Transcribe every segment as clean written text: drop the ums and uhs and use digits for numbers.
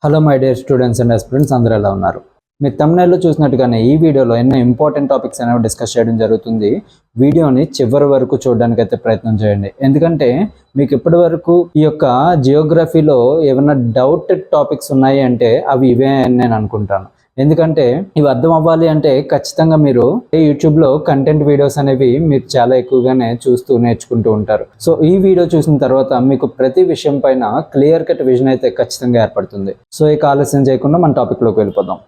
Hello my dear students and aspirants, అందరూ ఎలా ఉన్నారు? మీరు థంబ్నెయిల్లో చూసినట్టుగానే ఈ వీడియోలో ఎన్నో ఇంపార్టెంట్ టాపిక్స్ అనేవి డిస్కస్ చేయడం జరుగుతుంది. వీడియోని చివరి వరకు చూడడానికి అయితే ప్రయత్నం చేయండి. ఎందుకంటే మీకు ఇప్పటి వరకు ఈ యొక్క జియోగ్రఫీలో ఏమైనా డౌట్ టాపిక్స్ ఉన్నాయి అంటే అవి ఇవే అని నేను అనుకుంటాను. ఎందుకంటే ఇవి అర్థం అవ్వాలి అంటే ఖచ్చితంగా మీరు యూట్యూబ్లో కంటెంట్ వీడియోస్ అనేవి మీరు చాలా ఎక్కువగానే చూస్తూ నేర్చుకుంటూ ఉంటారు. సో ఈ వీడియో చూసిన తర్వాత మీకు ప్రతి విషయం పైన క్లియర్ కట్ విజన్ అయితే ఖచ్చితంగా ఏర్పడుతుంది. సో ఇక ఆలస్యం చేయకుండా మన టాపిక్లోకి వెళ్ళిపోదాం.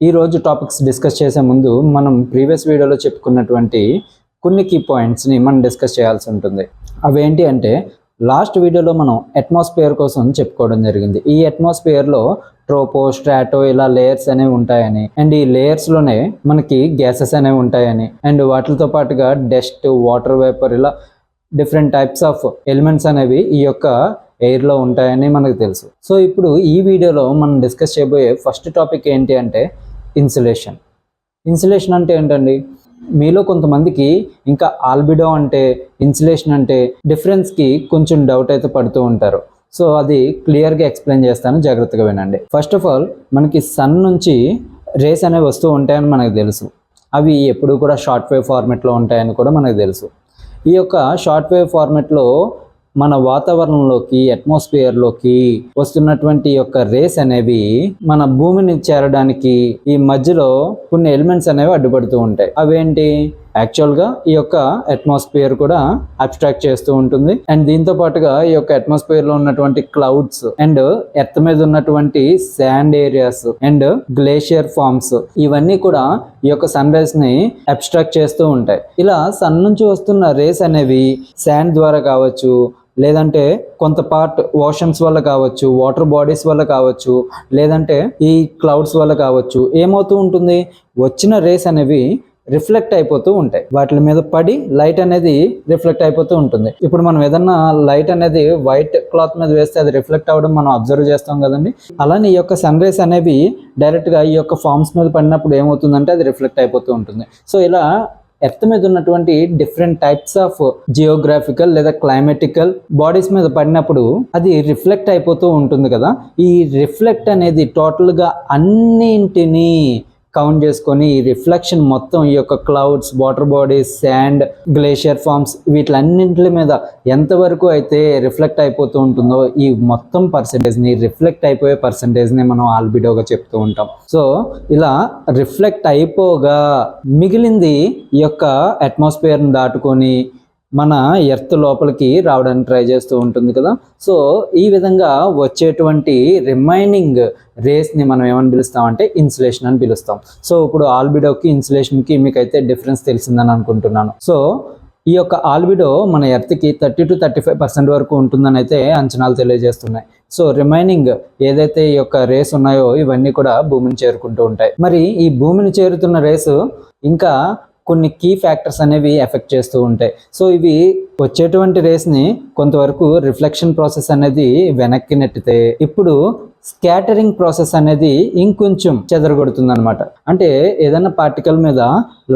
ఈరోజు టాపిక్స్ డిస్కస్ చేసే ముందు మనం ప్రీవియస్ వీడియోలో చెప్పుకున్నటువంటి కొన్ని కీ పాయింట్స్ని మనం డిస్కస్ చేయాల్సి ఉంటుంది. అవేంటి అంటే లాస్ట్ వీడియోలో మనం అట్మాస్ఫియర్ కోసం చెప్పుకోవడం జరిగింది. ఈ అట్మాస్ఫియర్లో ట్రోపో, స్ట్రాటో ఇలా లేయర్స్ అనేవి ఉంటాయని, అండ్ ఈ లేయర్స్లోనే మనకి గ్యాసెస్ అనేవి ఉంటాయని, అండ్ వాటితో పాటుగా డస్ట్, వాటర్ వేపర్ ఇలా డిఫరెంట్ టైప్స్ ఆఫ్ ఎలిమెంట్స్ అనేవి ఈ యొక్క ఎయిర్లో ఉంటాయని మనకు తెలుసు. సో ఇప్పుడు ఈ వీడియోలో మనం డిస్కస్ చేయబోయే ఫస్ట్ టాపిక్ ఏంటి అంటే ఇన్సులేషన్. ఇన్సులేషన్ అంటే ఏంటండి? మీలో కొంతమందికి ఇంకా ఆల్బిడో అంటే, ఇన్సులేషన్ అంటే డిఫరెన్స్కి కొంచెం డౌట్ అయితే పడుతూ ఉంటారు. సో అది క్లియర్గా ఎక్స్ప్లెయిన్ చేస్తాను, జాగ్రత్తగా వినండి. ఫస్ట్ ఆఫ్ ఆల్ మనకి సన్ నుంచి రేస్ అనేవి వస్తూ ఉంటాయని మనకు తెలుసు. అవి ఎప్పుడు కూడా షార్ట్ వేవ్ ఫార్మెట్లో ఉంటాయని కూడా మనకు తెలుసు. ఈ యొక్క షార్ట్ వేవ్ ఫార్మెట్లో మన వాతావరణంలోకి, అట్మాస్ఫియర్లోకి వస్తున్నటువంటి యొక్క రేస్ అనేవి మన భూమిని చేరడానికి ఈ మధ్యలో కొన్ని ఎలిమెంట్స్ అనేవి అడ్డుపడుతూ ఉంటాయి. అవేంటి? యాక్చువల్గా ఈ యొక్క అట్మాస్ఫియర్ కూడా అబ్స్ట్రాక్ట్ చేస్తూ ఉంటుంది. అండ్ దీంతో పాటుగా ఈ యొక్క అట్మాస్ఫియర్ లో ఉన్నటువంటి క్లౌడ్స్ అండ్ ఎర్త్ మీద ఉన్నటువంటి sand areas and glacier forms ఇవన్నీ కూడా ఈ యొక్క సన్ రేస్ ని అబ్స్ట్రాక్ట్ చేస్తూ ఉంటాయి. ఇలా సన్ నుంచి వస్తున్న రేస్ అనేవి శాండ్ ద్వారా కావచ్చు, లేదంటే కొంత పార్ట్ ఓషన్స్ వల్ల కావచ్చు, వాటర్ బాడీస్ వల్ల కావచ్చు, లేదంటే ఈ క్లౌడ్స్ వల్ల కావచ్చు, ఏమవుతూ ఉంటుంది? వచ్చిన రేస్ అనేవి రిఫ్లెక్ట్ అయిపోతూ ఉంటాయి. వాటి మీద పడి లైట్ అనేది రిఫ్లెక్ట్ అయిపోతూ ఉంటుంది. ఇప్పుడు మనం ఏదన్నా లైట్ అనేది వైట్ క్లాత్ మీద వేస్తే అది రిఫ్లెక్ట్ అవ్వడం మనం అబ్జర్వ్ చేస్తాం కదండి. అలానే ఈ యొక్క సన్ రేస్ అనేవి డైరెక్ట్గా ఈ యొక్క ఫార్మ్స్ మీద పడినప్పుడు ఏమవుతుందంటే అది రిఫ్లెక్ట్ అయిపోతూ ఉంటుంది. సో ఇలా ఎర్త్ మీద ఉన్నటువంటి డిఫరెంట్ టైప్స్ ఆఫ్ జియోగ్రాఫికల్ లేదా క్లైమేటికల్ బాడీస్ మీద పడినప్పుడు అది రిఫ్లెక్ట్ అయిపోతూ ఉంటుంది కదా. ఈ రిఫ్లెక్ట్ అనేది టోటల్గా అన్నింటినీ కౌంట్ చేసుకొని ఈ రిఫ్లెక్షన్ మొత్తం ఈ యొక్క clouds, water bodies, sand, glacier forms వీటిలన్నింటి మీద ఎంతవరకు అయితే రిఫ్లెక్ట్ అయిపోతూ ఉంటుందో ఈ మొత్తం పర్సెంటేజ్ని, రిఫ్లెక్ట్ అయిపోయే పర్సెంటేజ్ని మనం ఆల్బిడోగా చెప్తూ ఉంటాం. సో ఇలా రిఫ్లెక్ట్ అయిపోగా మిగిలింది ఈ యొక్క అట్మాస్ఫియర్ని దాటుకొని మన ఎర్త్ లోపలికి రావడానికి ట్రై చేస్తూ ఉంటుంది కదా. సో ఈ విధంగా వచ్చేటువంటి రిమైనింగ్ రేస్ని మనం ఏమని పిలుస్తామంటే ఇన్సులేషన్ అని పిలుస్తాం. సో ఇప్పుడు ఆల్బిడోకి ఇన్సులేషన్కి మీకైతే డిఫరెన్స్ తెలిసిందని అనుకుంటున్నాను. సో ఈ యొక్క ఆల్బిడో మన ఎర్త్కి 30 to 35% వరకు ఉంటుందని అయితే అంచనాలు తెలియజేస్తున్నాయి. సో రిమైనింగ్ ఏదైతే ఈ యొక్క రేస్ ఉన్నాయో ఇవన్నీ కూడా భూమిని చేరుకుంటూ ఉంటాయి. మరి ఈ భూమిని చేరుతున్న రేసు ఇంకా కొన్ని కీ ఫ్యాక్టర్స్ అనేవి ఎఫెక్ట్ చేస్తూ ఉంటాయి. సో ఇవి వచ్చేటువంటి రేస్ని కొంతవరకు రిఫ్లెక్షన్ ప్రాసెస్ అనేది వెనక్కి నెట్టితే ఇప్పుడు స్కాటరింగ్ ప్రాసెస్ అనేది ఇంకొంచెం చెదరగొడుతుంది అనమాట. అంటే ఏదైనా పార్టికల్ మీద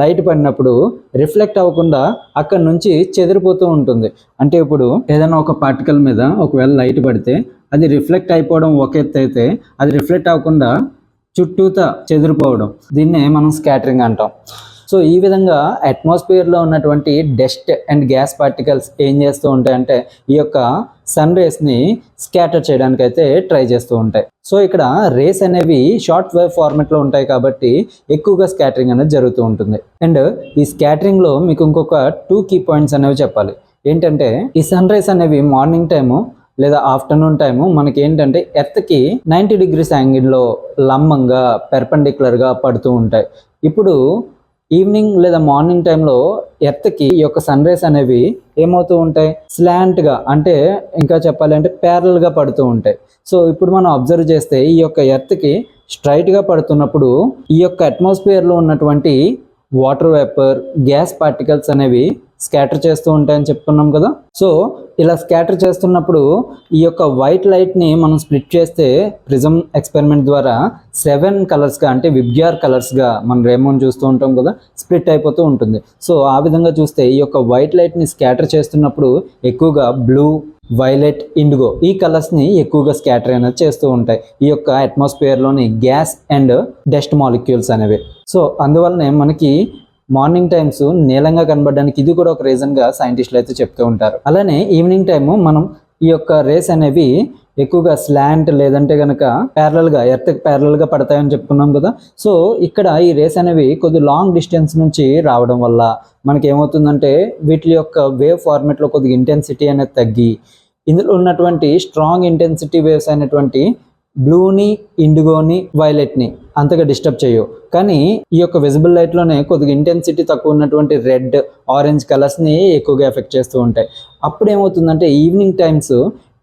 లైట్ పడినప్పుడు రిఫ్లెక్ట్ అవ్వకుండా అక్కడ నుంచి చెదిరిపోతూ ఉంటుంది. అంటే ఇప్పుడు ఏదైనా ఒక పార్టికల్ మీద ఒకవేళ లైట్ పడితే అది రిఫ్లెక్ట్ అయిపోవడం ఒక ఎత్తు అయితే, అది రిఫ్లెక్ట్ అవ్వకుండా చుట్టూతా చెదిరిపోవడం, దీన్నే మనం స్కాటరింగ్ అంటాం. సో ఈ విధంగా అట్మాస్ఫియర్లో ఉన్నటువంటి డస్ట్ అండ్ గ్యాస్ పార్టికల్స్ ఏం చేస్తూ ఉంటాయంటే ఈ యొక్క సన్ రేస్ని స్కాటర్ చేయడానికి అయితే ట్రై చేస్తూ ఉంటాయి. సో ఇక్కడ రేస్ అనేవి షార్ట్ వేవ్ ఫార్మెట్లో ఉంటాయి కాబట్టి ఎక్కువగా స్కాటరింగ్ అనేది జరుగుతూ ఉంటుంది. అండ్ ఈ స్కాటరింగ్లో మీకు ఇంకొక 2 కీ పాయింట్స్ అనేవి చెప్పాలి. ఏంటంటే ఈ సన్ రేస్ అనేవి మార్నింగ్ టైము లేదా ఆఫ్టర్నూన్ టైము మనకి ఏంటంటే ఎర్త్కి 90 degrees యాంగిల్లో లంబంగా పెర్పెండిక్యులర్గా పడుతూ ఉంటాయి. ఇప్పుడు ఈవినింగ్ లేదా మార్నింగ్ టైంలో ఎర్త్కి ఈ యొక్క సన్ రేస్ అనేవి ఏమవుతూ ఉంటాయి? స్లాంట్గా, అంటే ఇంకా చెప్పాలి అంటే ప్యారల్గా పడుతూ ఉంటాయి. సో ఇప్పుడు మనం అబ్జర్వ్ చేస్తే ఈ యొక్క ఎర్త్కి స్ట్రైట్గా పడుతున్నప్పుడు ఈ యొక్క అట్మాస్ఫియర్లో ఉన్నటువంటి వాటర్ వేపర్, గ్యాస్ పార్టికల్స్ అనేవి స్కాటర్ చేస్తూ ఉంటాయని చెప్పుకున్నాం కదా. సో ఇలా స్కాటర్ చేస్తున్నప్పుడు ఈ యొక్క వైట్ లైట్ని మనం స్ప్లిట్ చేస్తే ప్రిజం ఎక్స్పెరిమెంట్ ద్వారా 7 కలర్స్గా అంటే విబ్గ్యార్ కలర్స్గా మనం రేమోన్ చూస్తూ ఉంటాం కదా, స్ప్లిట్ అయిపోతూ ఉంటుంది. సో ఆ విధంగా చూస్తే ఈ యొక్క వైట్ లైట్ని స్కాటర్ చేస్తున్నప్పుడు ఎక్కువగా బ్లూ, వైలెట్, ఇండిగో ఈ కలర్స్ని ఎక్కువగా స్కాటర్ అనేది చేస్తూ ఉంటాయి ఈ యొక్క అట్మాస్ఫియర్లోని గ్యాస్ అండ్ డస్ట్ మాలిక్యూల్స్ అనేవి. సో అందువల్లనే మనకి మార్నింగ్ టైమ్స్ నీలంగా కనబడడానికి ఇది కూడా ఒక రీజన్గా సైంటిస్టులు అయితే చెప్తూ ఉంటారు. అలానే ఈవినింగ్ టైము మనం ఈ యొక్క రేస్ అనేవి ఎక్కువగా స్లాంట్ లేదంటే కనుక ప్యారలల్గా ఎర్త్కి ప్యారలల్గా పడతాయని చెప్పుకున్నాం కదా. సో ఇక్కడ ఈ రేస్ అనేవి కొద్ది లాంగ్ డిస్టెన్స్ నుంచి రావడం వల్ల మనకి ఏమవుతుందంటే వీటి యొక్క వేవ్ ఫార్మేట్లో కొద్దిగా ఇంటెన్సిటీ అనేది తగ్గి ఇందులో ఉన్నటువంటి స్ట్రాంగ్ ఇంటెన్సిటీ వేవ్స్ అయినటువంటి బ్లూని, ఇండిగోని, వైలెట్ని అంతగా డిస్టర్బ్ చేయవు. కానీ ఈ యొక్క విజిబుల్ లైట్లోనే కొద్దిగా ఇంటెన్సిటీ తక్కువ ఉన్నటువంటి రెడ్, ఆరెంజ్ కలర్స్ని ఎక్కువగా ఎఫెక్ట్ చేస్తూ ఉంటాయి. అప్పుడు ఏమవుతుందంటే ఈవినింగ్ టైమ్స్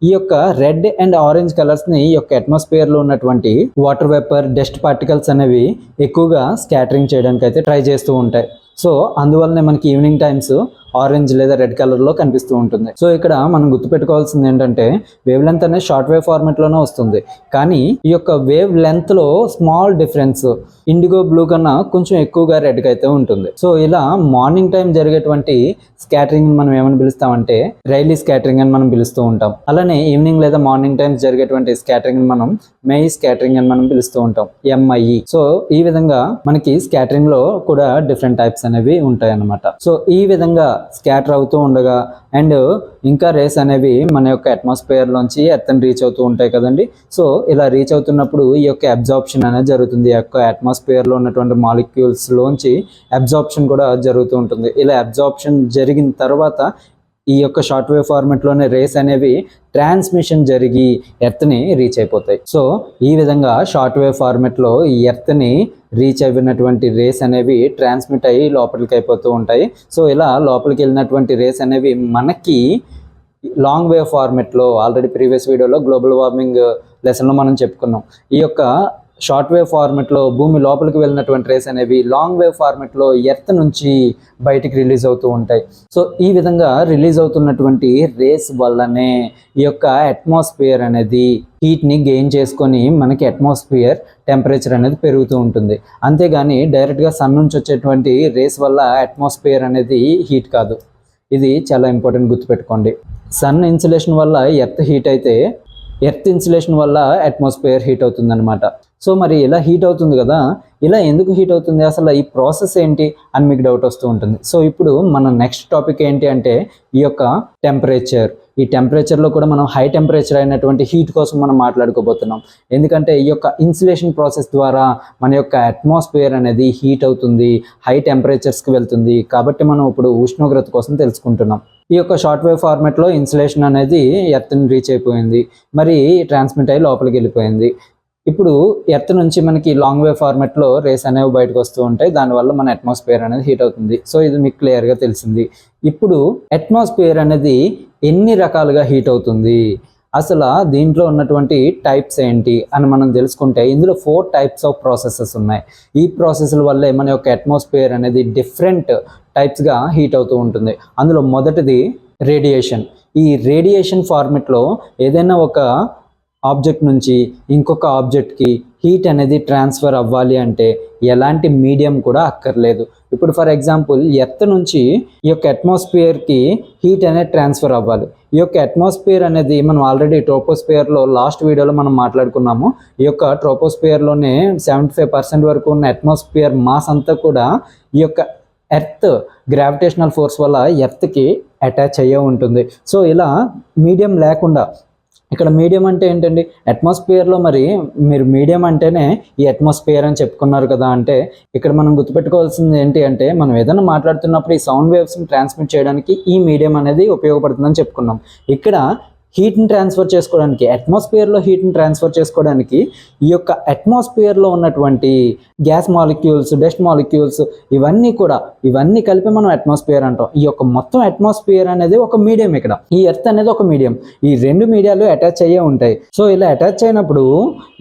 ఈ యొక్క రెడ్ అండ్ ఆరెంజ్ కలర్స్ని ఈ యొక్క అట్మాస్ఫియర్లో ఉన్నటువంటి వాటర్ వేపర్, డస్ట్ పార్టికల్స్ అనేవి ఎక్కువగా స్కాటరింగ్ చేయడానికి అయితే ట్రై చేస్తూ ఉంటాయి. సో అందువల్లనే మనకి ఈవినింగ్ టైమ్స్ ఆరెంజ్ లేదా రెడ్ కలర్లో కనిపిస్తూ ఉంటుంది. సో ఇక్కడ మనం గుర్తుపెట్టుకోవాల్సింది ఏంటంటే వేవ్ లెంత్ అనేది షార్ట్ వేవ్ ఫార్మెట్లోనే వస్తుంది. కానీ ఈ యొక్క వేవ్ లెంత్లో స్మాల్ డిఫరెన్స్ ఇండిగో బ్లూ కన్నా కొంచెం ఎక్కువగా రెడ్గా అయితే ఉంటుంది. సో ఇలా మార్నింగ్ టైం జరిగేటువంటి స్కాటరింగ్ మనం ఏమని పిలుస్తామంటే రైలీ స్కాటరింగ్ అని మనం పిలుస్తూ ఉంటాం. అలానే ఈవినింగ్ లేదా మార్నింగ్ టైమ్స్ జరిగేటువంటి స్కాటరింగ్ మనం మెయి స్కాటరింగ్ అని మనం పిలుస్తూ ఉంటాం, MIE. సో ఈ విధంగా మనకి స్కాటరింగ్ లో కూడా డిఫరెంట్ టైప్స్ అనేవి ఉంటాయి అన్నమాట. సో ఈ విధంగా స్కాటర్ అవుతూ ఉండగా అండ్ ఇంకా రేస్ అనేవి మన యొక్క అట్మాస్ఫియర్ లోంచి ఎర్త్ని రీచ్ అవుతూ ఉంటాయి కదండి. సో ఇలా రీచ్ అవుతున్నప్పుడు ఈ యొక్క అబ్జార్ప్షన్ అనేది జరుగుతుంది. ఈ యొక్క అట్మాస్ఫియర్ లో ఉన్నటువంటి మాలిక్యూల్స్ లోంచి అబ్జార్ప్షన్ కూడా జరుగుతూ ఉంటుంది. ఇలా అబ్జార్ప్షన్ జరిగిన తర్వాత ఈ యొక్క షార్ట్ వేవ్ ఫార్మెట్లోనే రేస్ అనేవి ట్రాన్స్మిషన్ జరిగి ఎర్త్ని రీచ్ అయిపోతాయి. సో ఈ విధంగా షార్ట్ వేవ్ ఫార్మెట్లో ఈ ఎర్త్ని రీచ్ అయినటువంటి రేస్ అనేవి ట్రాన్స్మిట్ అయ్యి లోపలికి అయిపోతూ ఉంటాయి. సో ఇలా లోపలికి వెళ్ళినటువంటి రేస్ అనేవి మనకి లాంగ్ వేవ్ ఫార్మెట్లో ఆల్రెడీ ప్రీవియస్ వీడియోలో గ్లోబల్ వార్మింగ్ లెసన్లో మనం చెప్పుకున్నాం. ఈ యొక్క షార్ట్ వేవ్ ఫార్మెట్లో భూమి లోపలికి వెళ్ళినటువంటి రేస్ అనేవి లాంగ్ వేవ్ ఫార్మెట్లో ఎర్త్ నుంచి బయటికి రిలీజ్ అవుతూ ఉంటాయి. సో ఈ విధంగా రిలీజ్ అవుతున్నటువంటి రేస్ వల్లనే ఈ యొక్క అట్మాస్ఫియర్ అనేది హీట్ని గెయిన్ చేసుకొని మనకి అట్మాస్ఫియర్ టెంపరేచర్ అనేది పెరుగుతూ ఉంటుంది. అంతేగాని డైరెక్ట్గా సన్ నుంచి వచ్చేటువంటి రేస్ వల్ల అట్మాస్ఫియర్ అనేది హీట్ కాదు. ఇది చాలా ఇంపార్టెంట్, గుర్తుపెట్టుకోండి. సన్ ఇన్సులేషన్ వల్ల ఎర్త్ హీట్ అయితే ఎర్త్ ఇన్సులేషన్ వల్ల అట్మాస్ఫియర్ హీట్ అవుతుంది అనమాట. సో మరి ఇలా హీట్ అవుతుంది కదా, ఇలా ఎందుకు హీట్ అవుతుంది, అసలు ఈ ప్రాసెస్ ఏంటి అని మీకు డౌట్ వస్తూ ఉంటుంది. సో ఇప్పుడు మన నెక్స్ట్ టాపిక్ ఏంటి అంటే ఈ యొక్క టెంపరేచర్. ఈ టెంపరేచర్లో కూడా మనం హై టెంపరేచర్ అయినటువంటి హీట్ కోసం మనం మాట్లాడుకోబోతున్నాం. ఎందుకంటే ఈ యొక్క ఇన్సులేషన్ ప్రాసెస్ ద్వారా మన యొక్క అట్మాస్ఫియర్ అనేది హీట్ అవుతుంది, హై టెంపరేచర్స్కి వెళ్తుంది. కాబట్టి మనం ఇప్పుడు ఉష్ణోగ్రత కోసం తెలుసుకుంటున్నాం. ఈ యొక్క షార్ట్ వేవ్ ఫార్మెట్లో ఇన్సులేషన్ అనేది ఎర్త్ని రీచ్ అయిపోయింది, మరి ట్రాన్స్మిట్ అయ్యి లోపలికి వెళ్ళిపోయింది. ఇప్పుడు ఎర్త్ నుంచి మనకి లాంగ్ వేవ్ ఫార్మెట్లో రేస్ అనేవి బయటకు వస్తూ ఉంటాయి. దానివల్ల మన అట్మాస్ఫియర్ అనేది హీట్ అవుతుంది. సో ఇది మీకు క్లియర్గా తెలిసింది. ఇప్పుడు అట్మాస్ఫియర్ అనేది ఎన్ని రకాలుగా హీట్ అవుతుంది, అసలు దీంట్లో ఉన్నటువంటి టైప్స్ ఏంటి అని మనం తెలుసుకుంటే ఇందులో 4 టైప్స్ ఆఫ్ ప్రాసెసెస్ ఉన్నాయి. ఈ ప్రాసెస్ల వల్లే మన యొక్క అట్మాస్ఫియర్ అనేది డిఫరెంట్ టైప్స్గా హీట్ అవుతూ ఉంటుంది. అందులో మొదటిది రేడియేషన్. ఈ రేడియేషన్ ఫార్మెట్లో ఏదైనా ఒక ఆబ్జెక్ట్ నుంచి ఇంకొక ఆబ్జెక్ట్కి హీట్ అనేది ట్రాన్స్ఫర్ అవ్వాలి అంటే ఎలాంటి మీడియం కూడా అక్కర్లేదు. ఇప్పుడు ఫర్ ఎగ్జాంపుల్ ఎర్త్ నుంచి ఈ యొక్క అట్మాస్ఫియర్కి హీట్ అనేది ట్రాన్స్ఫర్ అవ్వాలి. ఈ యొక్క అట్మాస్ఫియర్ అనేది మనం ఆల్రెడీ ట్రోపోస్ఫియర్లో లాస్ట్ వీడియోలో మనం మాట్లాడుకున్నాము. ఈ యొక్క ట్రోపోస్ఫియర్లోనే 75% వరకు ఉన్న అట్మాస్ఫియర్ మాస్ అంతా కూడా ఈ యొక్క ఎర్త్ గ్రావిటేషనల్ ఫోర్స్ వల్ల ఎర్త్కి అటాచ్ అయ్యే ఉంటుంది. సో ఇలా మీడియం లేకుండా, ఇక్కడ మీడియం అంటే ఏంటండి, అట్మాస్ఫియర్లో మరి మీరు మీడియం అంటేనే ఈ అట్మాస్ఫియర్ అని చెప్పుకున్నారు కదా. అంటే ఇక్కడ మనం గుర్తుపెట్టుకోవాల్సింది ఏంటి అంటే మనం ఏదైనా మాట్లాడుతున్నప్పుడు ఈ సౌండ్ వేవ్స్ని ట్రాన్స్మిట్ చేయడానికి ఈ మీడియం అనేది ఉపయోగపడుతుందని చెప్పుకున్నాం. ఇక్కడ హీట్ని ట్రాన్స్ఫర్ చేసుకోవడానికి, అట్మాస్ఫియర్లో హీట్ని ట్రాన్స్ఫర్ చేసుకోవడానికి ఈ యొక్క అట్మాస్ఫియర్లో ఉన్నటువంటి గ్యాస్ మాలిక్యూల్స్, డస్ట్ మాలిక్యూల్స్ ఇవన్నీ కలిపి మనం అట్మాస్ఫియర్ అంటాం. ఈ యొక్క మొత్తం అట్మాస్ఫియర్ అనేది ఒక మీడియం. ఇక్కడ ఈ ఎర్త్ అనేది ఒక మీడియం. ఈ 2 మీడియాలు అటాచ్ అయ్యే ఉంటాయి. సో ఇలా అటాచ్ అయినప్పుడు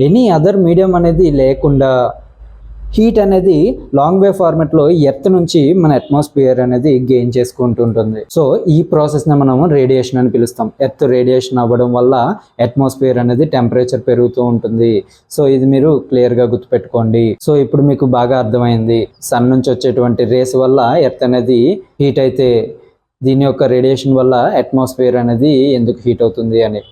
ఎనీ అదర్ మీడియం అనేది లేకుండా హీట్ అనేది లాంగ్ వేవ్ ఫార్మెట్లో ఎర్త్ నుంచి మన అట్మాస్ఫియర్ అనేది గెయిన్ చేసుకుంటుంటుంది. సో ఈ ప్రాసెస్ని మనం రేడియేషన్ అని పిలుస్తాం. ఎర్త్ రేడియేషన్ అవ్వడం వల్ల అట్మాస్ఫియర్ అనేది టెంపరేచర్ పెరుగుతూ ఉంటుంది. సో ఇది మీరు క్లియర్గా గుర్తుపెట్టుకోండి. సో ఇప్పుడు మీకు బాగా అర్థమైంది సన్ నుంచి వచ్చేటువంటి రేస్ వల్ల ఎర్త్ అనేది హీట్ అయితే దీని యొక్క రేడియేషన్ వల్ల అట్మాస్ఫియర్ అనేది ఎందుకు హీట్ అవుతుంది అని.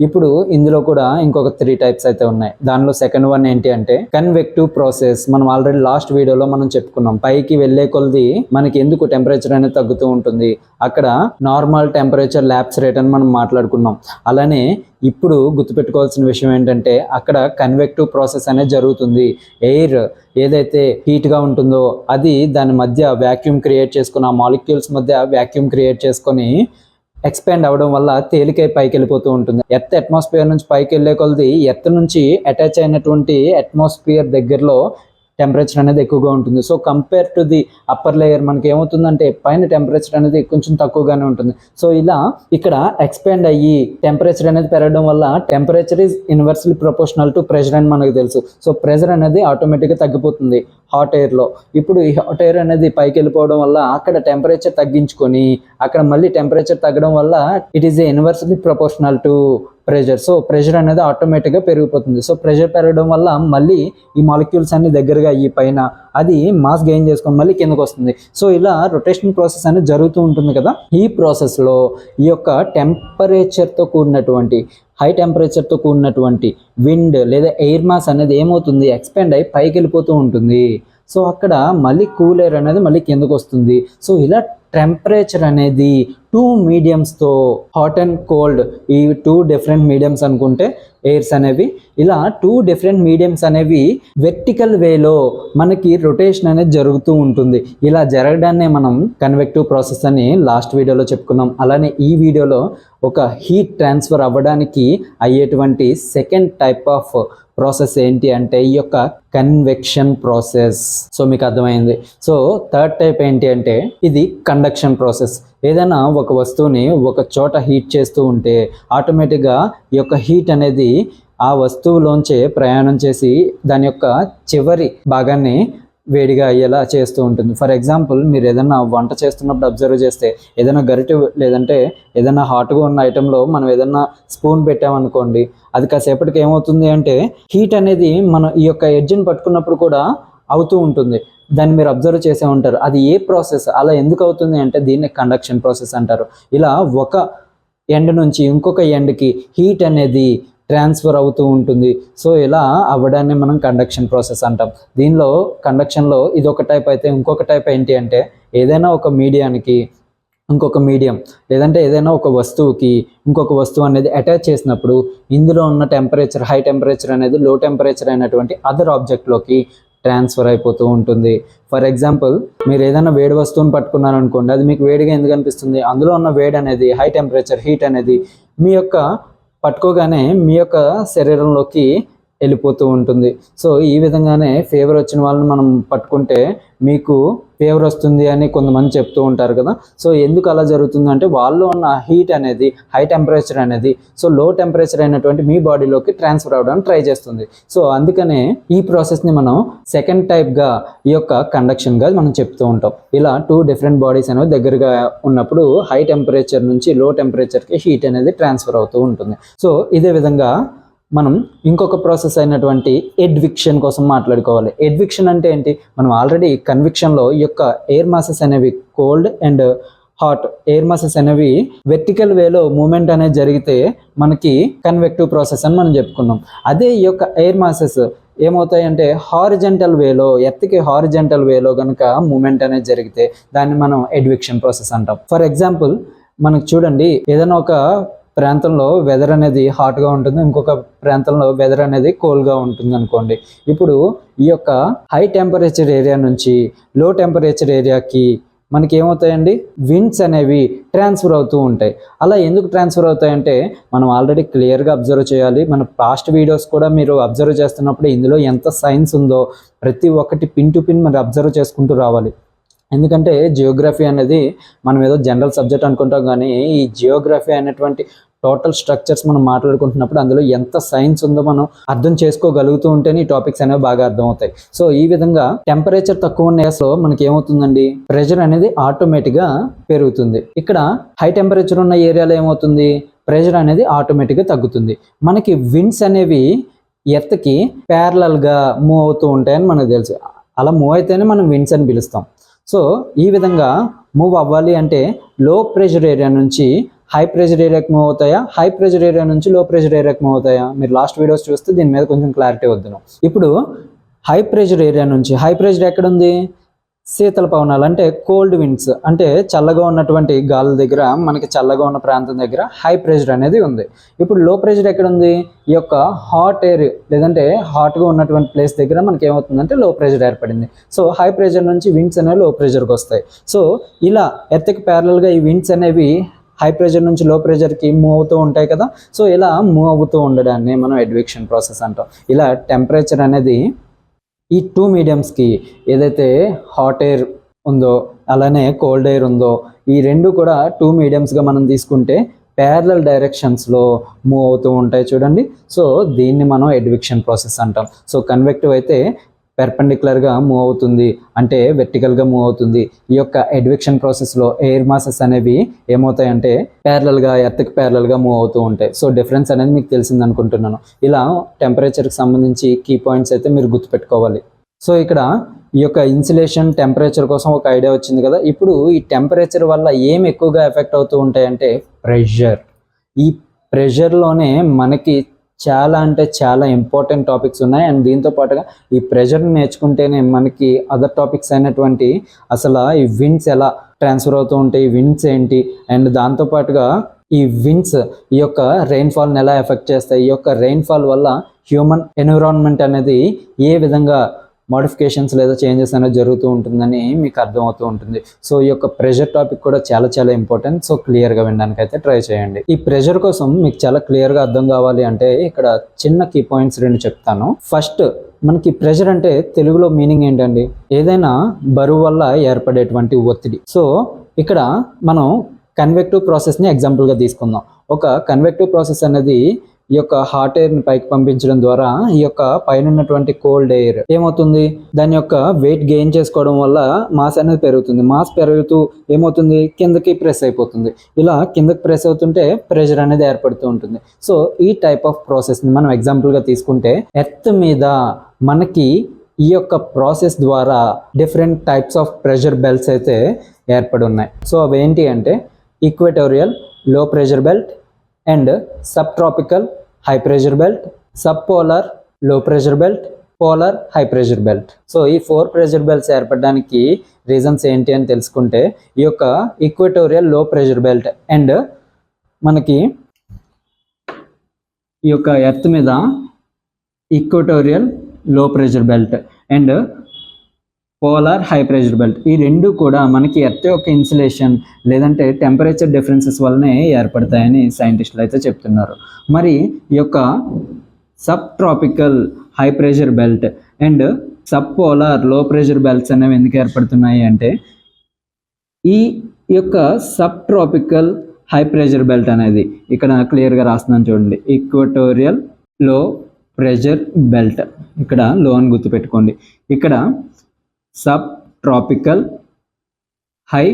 ఇప్పుడు ఇందులో కూడా ఇంకొక 3 టైప్స్ అయితే ఉన్నాయి. దానిలో సెకండ్ వన్ ఏంటి అంటే కన్వెక్టివ్ ప్రాసెస్. మనం ఆల్రెడీ లాస్ట్ వీడియోలో మనం చెప్పుకున్నాం. పైకి వెళ్ళే కొలది మనకి ఎందుకు టెంపరేచర్ అనేది తగ్గుతూ ఉంటుంది. అక్కడ నార్మల్ టెంపరేచర్ ల్యాప్స్ రేట్ అని మనం మాట్లాడుకున్నాం. అలానే ఇప్పుడు గుర్తుపెట్టుకోవాల్సిన విషయం ఏంటంటే అక్కడ కన్వెక్టివ్ ప్రాసెస్ అనేది జరుగుతుంది. ఎయిర్ ఏదైతే హీట్గా ఉంటుందో అది దాని మధ్య వ్యాక్యూమ్ క్రియేట్ చేసుకుని ఆ మాలిక్యూల్స్ మధ్య వ్యాక్యూమ్ క్రియేట్ చేసుకొని ఎక్స్పాండ్ అవ్వడం వల్ల తేలికై పైకి వెళ్ళిపోతూ ఉంటుంది. ఎర్త్ అట్మాస్ఫియర్ నుంచి పైకి వెళ్ళే కొలది ఎర్త్ నుంచి అటాచ్ అయినటువంటి అట్మాస్ఫియర్ దగ్గరలో టెంపరేచర్ అనేది ఎక్కువగా ఉంటుంది. So compare to the upper layer మనకి ఏమవుతుందంటే పైన టెంపరేచర్ అనేది కొంచెం తక్కువగానే ఉంటుంది. సో ఇలా ఇక్కడ ఎక్స్పాండ్ అయ్యి టెంపరేచర్ అనేది పెరగడం వల్ల temperature is inversely proportional to pressure అని మనకు తెలుసు. సో ప్రెషర్ అనేది ఆటోమేటిక్గా తగ్గిపోతుంది హాట్ ఎయిర్లో. ఇప్పుడు ఈ హాట్ ఎయిర్ అనేది పైకి వెళ్ళిపోవడం వల్ల అక్కడ టెంపరేచర్ తగ్గించుకొని అక్కడ మళ్ళీ టెంపరేచర్ తగ్గడం వల్ల it is inversely proportional to pressure. So pressure అనేది ఆటోమేటిక్గా పెరిగిపోతుంది. సో ప్రెషర్ పెరగడం వల్ల మళ్ళీ ఈ మాలిక్యూల్స్ అన్ని దగ్గరగా అయ్యి పైన అది మాస్ గెయిన్ చేసుకొని మళ్ళీ కిందకు వస్తుంది. సో ఇలా రొటేషన్ ప్రాసెస్ అనేది జరుగుతూ ఉంటుంది కదా. ఈ ప్రాసెస్లో ఈ యొక్క టెంపరేచర్తో కూడినటువంటి హై టెంపరేచర్తో కూడినటువంటి విండ్ లేదా ఎయిర్ మాస్ అనేది ఏమవుతుంది ఎక్స్పాండ్ అయ్యి పైకి వెళ్ళిపోతూ ఉంటుంది. సో అక్కడ మళ్ళీ కూల్ ఎయిర్ అనేది మళ్ళీ కిందకు వస్తుంది. సో ఇలా టెంపరేచర్ అనేది 2 మీడియంస్తో హాట్ అండ్ కోల్డ్ ఈ 2 డిఫరెంట్ మీడియంస్ అనుకుంటే ఎయిర్స్ అనేవి ఇలా 2 డిఫరెంట్ మీడియంస్ అనేవి వెర్టికల్ వేలో మనకి రొటేషన్ అనేది జరుగుతూ ఉంటుంది. ఇలా జరగడాన్నే మనం కన్వెక్టివ్ ప్రాసెస్ అని లాస్ట్ వీడియోలో చెప్పుకున్నాం. అలానే ఈ వీడియోలో ఒక హీట్ ట్రాన్స్ఫర్ అవ్వడానికి అయ్యేటువంటి సెకండ్ టైప్ ఆఫ్ ప్రాసెస్ ఏంటి అంటే ఈ యొక్క కన్వెక్షన్ ప్రాసెస్. సో మీకు అర్థమైంది. సో థర్డ్ టైప్ ఏంటి అంటే ఇది కండక్షన్ ప్రాసెస్. ఏదైనా ఒక వస్తువుని ఒక చోట హీట్ చేస్తూ ఉంటే ఆటోమేటిక్గా ఈ యొక్క హీట్ అనేది ఆ వస్తువులోంచే ప్రయాణం చేసి దాని యొక్క చివరి భాగాన్ని వేడిగా అయ్యేలా చేస్తూ ఉంటుంది. ఫర్ ఎగ్జాంపుల్ మీరు ఏదైనా వంట చేస్తున్నప్పుడు అబ్జర్వ్ చేస్తే ఏదైనా గరిటె లేదంటే ఏదైనా హాట్గా ఉన్న ఐటెంలో మనం ఏదైనా స్పూన్ పెట్టామనుకోండి అది కాసేపటికి ఏమవుతుంది అంటే హీట్ అనేది మనం ఈ యొక్క ఎడ్జ్ని పట్టుకున్నప్పుడు కూడా అవుతూ ఉంటుంది. దాన్ని మీరు అబ్జర్వ్ చేసే ఉంటారు. అది ఏ ప్రాసెస్ అలా ఎందుకు అవుతుంది అంటే దీన్ని కండక్షన్ ప్రాసెస్ అంటారు. ఇలా ఒక ఎండ్ నుంచి ఇంకొక ఎండ్కి హీట్ అనేది ట్రాన్స్ఫర్ అవుతూ ఉంటుంది. సో ఇలా అవ్వడాన్ని మనం కండక్షన్ ప్రాసెస్ అంటాం. దీనిలో కండక్షన్లో ఇది ఒక టైప్ అయితే ఇంకొక టైప్ ఏంటి అంటే ఏదైనా ఒక మీడియానికి ఇంకొక మీడియం లేదంటే ఏదైనా ఒక వస్తువుకి ఇంకొక వస్తువు అనేది అటాచ్ చేసినప్పుడు ఇందులో ఉన్న టెంపరేచర్ హై టెంపరేచర్ అనేది లో టెంపరేచర్ అయినటువంటి అదర్ ఆబ్జెక్ట్లోకి ట్రాన్స్ఫర్ అయిపోతూ ఉంటుంది. ఫర్ ఎగ్జాంపుల్ మీరు ఏదైనా వేడి వస్తువుని పట్టుకున్నారనుకోండి అది మీకు వేడిగా ఎందుకు అనిపిస్తుంది అందులో ఉన్న వేడి అనేది హై టెంపరేచర్ హీట్ అనేది మీ యొక్క పట్టుకోగానే మీ యొక్క శరీరంలోకి వెళ్ళిపోతూ ఉంటుంది. సో ఈ విధంగానే ఫీవర్ వచ్చిన వాళ్ళని మనం పట్టుకుంటే మీకు ఫీవర్ వస్తుంది అని కొంతమంది చెప్తూ ఉంటారు కదా. సో ఎందుకు అలా జరుగుతుందంటే వాళ్ళు ఉన్న హీట్ అనేది హై టెంపరేచర్ అనేది సో లో టెంపరేచర్ అయినటువంటి మీ బాడీలోకి ట్రాన్స్ఫర్ అవ్వడానికి ట్రై చేస్తుంది. సో అందుకనే ఈ ప్రాసెస్ని మనం సెకండ్ టైప్గా ఈ యొక్క కండక్షన్గా మనం చెప్తూ ఉంటాం. ఇలా 2 డిఫరెంట్ బాడీస్ అనేవి దగ్గరగా ఉన్నప్పుడు హై టెంపరేచర్ నుంచి లో టెంపరేచర్కి హీట్ అనేది ట్రాన్స్ఫర్ అవుతూ ఉంటుంది. సో ఇదే విధంగా మనం ఇంకొక ప్రాసెస్ అయినటువంటి ఎడ్విక్షన్ కోసం మాట్లాడుకోవాలి. ఎడ్విక్షన్ అంటే ఏంటి? మనం ఆల్రెడీ కన్విక్షన్లో ఈ యొక్క ఎయిర్ మాసెస్ అనేవి cold and hot air masses అనేవి వెర్టికల్ వేలో మూమెంట్ అనేది జరిగితే మనకి కన్వెక్టివ్ ప్రాసెస్ అని మనం చెప్పుకున్నాం. అదే ఈ యొక్క ఎయిర్ మాసెస్ ఏమవుతాయంటే హారిజెంటల్ వేలో ఎర్త్కి హారిజెంటల్ వేలో కనుక మూమెంట్ అనేది జరిగితే దాన్ని మనం ఎడ్విక్షన్ ప్రాసెస్ అంటాం. ఫర్ ఎగ్జాంపుల్ మనకు చూడండి ఏదైనా ఒక ప్రాంతంలో వెదర్ అనేది హాట్గా ఉంటుంది ఇంకొక ప్రాంతంలో వెదర్ అనేది కూల్గా ఉంటుంది అనుకోండి. ఇప్పుడు ఈ యొక్క హై టెంపరేచర్ ఏరియా నుంచి లో టెంపరేచర్ ఏరియాకి మనకి ఏమవుతాయండి విండ్స్ అనేవి ట్రాన్స్ఫర్ అవుతూ ఉంటాయి. అలా ఎందుకు ట్రాన్స్ఫర్ అవుతాయంటే మనం ఆల్రెడీ క్లియర్గా అబ్జర్వ్ చేయాలి. మన పాస్ట్ వీడియోస్ కూడా మీరు అబ్జర్వ్ చేస్తున్నప్పుడు ఇందులో ఎంత సైన్స్ ఉందో ప్రతి ఒక్కటి పిన్ టు పిన్ మరి అబ్జర్వ్ చేసుకుంటూ రావాలి. ఎందుకంటే జియోగ్రఫీ అనేది మనం ఏదో జనరల్ సబ్జెక్ట్ అనుకుంటాం కానీ ఈ జియోగ్రఫీ అనేటువంటి టోటల్ స్ట్రక్చర్స్ మనం మాట్లాడుకుంటున్నప్పుడు అందులో ఎంత సైన్స్ ఉందో మనం అర్థం చేసుకోగలుగుతూ ఉంటేనే ఈ టాపిక్స్ అనేవి బాగా అర్థం అవుతాయి. సో ఈ విధంగా టెంపరేచర్ తక్కువ ఉన్న ఏరియాలో మనకి ఏమవుతుందండి, ప్రెషర్ అనేది ఆటోమేటిక్గా పెరుగుతుంది. ఇక్కడ హై టెంపరేచర్ ఉన్న ఏరియాలో ఏమవుతుంది, ప్రెషర్ అనేది ఆటోమేటిక్గా తగ్గుతుంది. మనకి విండ్స్ అనేవి ఎర్త్కి ప్యారలల్గా మూవ్ అవుతూ ఉంటాయని మనకు తెలుసు. అలా మూవ్ అయితేనే మనం విండ్స్ అని పిలుస్తాం. సో ఈ విధంగా మూవ్ అవ్వాలి అంటే లో ప్రెషర్ ఏరియా నుంచి హై ప్రెషర్ ఏరియాకి మూవ్ అవుతాయా, హై ప్రెషర్ ఏరియా నుంచి లో ప్రెషర్ ఏరియాకి మూవ్ అవుతాయా? మీరు లాస్ట్ వీడియోస్ చూస్తే దీని మీద కొంచెం క్లారిటీ వద్దును. ఇప్పుడు హై ప్రెషర్ ఏరియా నుంచి, హై ప్రెషర్ ఎక్కడ ఉంది, శీతల పవనాలు అంటే కోల్డ్ విండ్స్, అంటే చల్లగా ఉన్నటువంటి గాలి దగ్గర, మనకి చల్లగా ఉన్న ప్రాంతం దగ్గర హై ప్రెషర్ అనేది ఉంది. ఇప్పుడు లో ప్రెషర్ ఎక్కడ ఉంది, ఈ యొక్క హాట్ ఎయిర్ లేదంటే హాట్గా ఉన్నటువంటి ప్లేస్ దగ్గర మనకి ఏమవుతుందంటే లో ప్రెషర్ ఏర్పడింది. సో హై ప్రెషర్ నుంచి విండ్స్ అనేవి లో ప్రెషర్కి వస్తాయి. సో ఇలా ఎర్త్కి ప్యారలల్గా ఈ విండ్స్ అనేవి హై ప్రెషర్ నుంచి లో ప్రెషర్కి మూవ్ అవుతూ ఉంటాయి కదా. సో ఇలా మూవ్ అవుతూ ఉండడాన్ని మనం అడ్వెక్షన్ ప్రాసెస్ అంటాం. ఇలా టెంపరేచర్ అనేది ఈ టూ మీడియంస్కి, ఏదైతే హాట్ ఎయిర్ ఉందో అలానే కోల్డ్ ఎయిర్ ఉందో, ఈ రెండు కూడా టూ మీడియంస్గా మనం తీసుకుంటే ప్యారలల్ డైరెక్షన్స్లో మూవ్ అవుతూ ఉంటాయి చూడండి. సో దీన్ని మనం అడ్వెక్షన్ ప్రాసెస్ అంటాం. సో కన్వెక్టివ్ అయితే పెర్పెండిక్యులర్గా మూవ్ అవుతుంది, అంటే వెర్టికల్గా మూవ్ అవుతుంది. ఈ యొక్క అడ్వెక్షన్ ప్రాసెస్లో ఎయిర్ మాసెస్ అనేవి ఏమవుతాయంటే ప్యారలల్గా, ఎర్త్కి ప్యారలల్గా మూవ్ అవుతూ ఉంటాయి. సో డిఫరెన్స్ అనేది మీకు తెలిసింది అనుకుంటున్నాను. ఇలా టెంపరేచర్కి సంబంధించి కీ పాయింట్స్ అయితే మీరు గుర్తుపెట్టుకోవాలి. సో ఇక్కడ ఈ యొక్క ఇన్సులేషన్ టెంపరేచర్ కోసం ఒక ఐడియా వచ్చింది కదా. ఇప్పుడు ఈ టెంపరేచర్ వల్ల ఏం ఎక్కువగా ఎఫెక్ట్ అవుతూ ఉంటాయంటే ప్రెషర్. ఈ ప్రెషర్లోనే మనకి చాలా అంటే చాలా ఇంపార్టెంట్ టాపిక్స్ ఉన్నాయి. అండ్ దీంతో పాటుగా ఈ ప్రెషర్ని నేర్చుకుంటేనే మనకి అదర్ టాపిక్స్ అయినటువంటి అసలు ఈ విండ్స్ ఎలా ట్రాన్స్ఫర్ అవుతూ ఉంటాయి, విండ్స్ ఏంటి, అండ్ దాంతోపాటుగా ఈ విండ్స్ ఈ యొక్క రెయిన్ఫాల్ని ఎలా ఎఫెక్ట్ చేస్తాయి, ఈ యొక్క రెయిన్ఫాల్ వల్ల హ్యూమన్ ఎన్విరాన్మెంట్ అనేది ఏ విధంగా మోడిఫికేషన్స్ లేదా చేంజెస్ అనేది జరుగుతూ ఉంటుందని మీకు అర్థమవుతూ ఉంటుంది. సో ఈ యొక్క ప్రెషర్ టాపిక్ కూడా చాలా చాలా ఇంపార్టెంట్. సో క్లియర్గా వినడానికి అయితే ట్రై చేయండి. ఈ ప్రెషర్ కోసం మీకు చాలా క్లియర్గా అర్థం కావాలి అంటే ఇక్కడ చిన్న కీ పాయింట్స్ రెండు చెప్తాను. ఫస్ట్, మనకి ప్రెషర్ అంటే తెలుగులో మీనింగ్ ఏంటండి, ఏదైనా బరువు వల్ల ఏర్పడేటువంటి ఒత్తిడి. సో ఇక్కడ మనం కన్వెక్టివ్ ప్రాసెస్ని ఎగ్జాంపుల్గా తీసుకుందాం. ఒక కన్వెక్టివ్ ప్రాసెస్ అనేది ఈ యొక్క హాట్ ఎయిర్ని పైకి పంపించడం ద్వారా ఈ యొక్క పైన ఉన్నటువంటి కోల్డ్ ఎయిర్ ఏమవుతుంది, దాని యొక్క వెయిట్ గెయిన్ చేసుకోవడం వల్ల మాస్ అనేది పెరుగుతుంది. మాస్ పెరుగుతూ ఏమవుతుంది, కిందకి ప్రెస్ అయిపోతుంది. ఇలా కిందకి ప్రెస్ అవుతుంటే ప్రెషర్ అనేది ఏర్పడుతూ ఉంటుంది. సో ఈ టైప్ ఆఫ్ ప్రాసెస్ని మనం ఎగ్జాంపుల్గా తీసుకుంటే ఎర్త్ మీద మనకి ఈ యొక్క ప్రాసెస్ ద్వారా different types of pressure belts అయితే ఏర్పడి ఉన్నాయి. సో అవి ఏంటి అంటే equatorial low pressure belt and sub tropical high pressure belt, sub polar low pressure belt, polar high pressure belt. So ఈ 4 ప్రెషర్ బెల్ట్స్ ఏర్పడడానికి రీజన్స్ ఏంటి అని తెలుసుకుంటే, ఈ యొక్క equatorial low pressure belt and మనకి ఈ యొక్క ఎర్త్ మీద equatorial low pressure belt and polar high pressure belt, ఈ రెండు కూడా మనకి ఎర్త్ యొక్క ఇన్సులేషన్ లేదంటే టెంపరేచర్ డిఫరెన్సెస్ వల్లనే ఏర్పడతాయని సైంటిస్టులు అయితే చెప్తున్నారు. మరి ఈ యొక్క sub tropical high pressure belt and sub polar low pressure belts అనేవి ఎందుకు ఏర్పడుతున్నాయి అంటే, ఈ యొక్క sub tropical high pressure belt అనేది ఇక్కడ క్లియర్గా రాస్తున్నాను చూడండి, ఈక్వటోరియల్ లో ప్రెషర్ బెల్ట్, ఇక్కడ లో అని గుర్తుపెట్టుకోండి. ఇక్కడ sub tropical high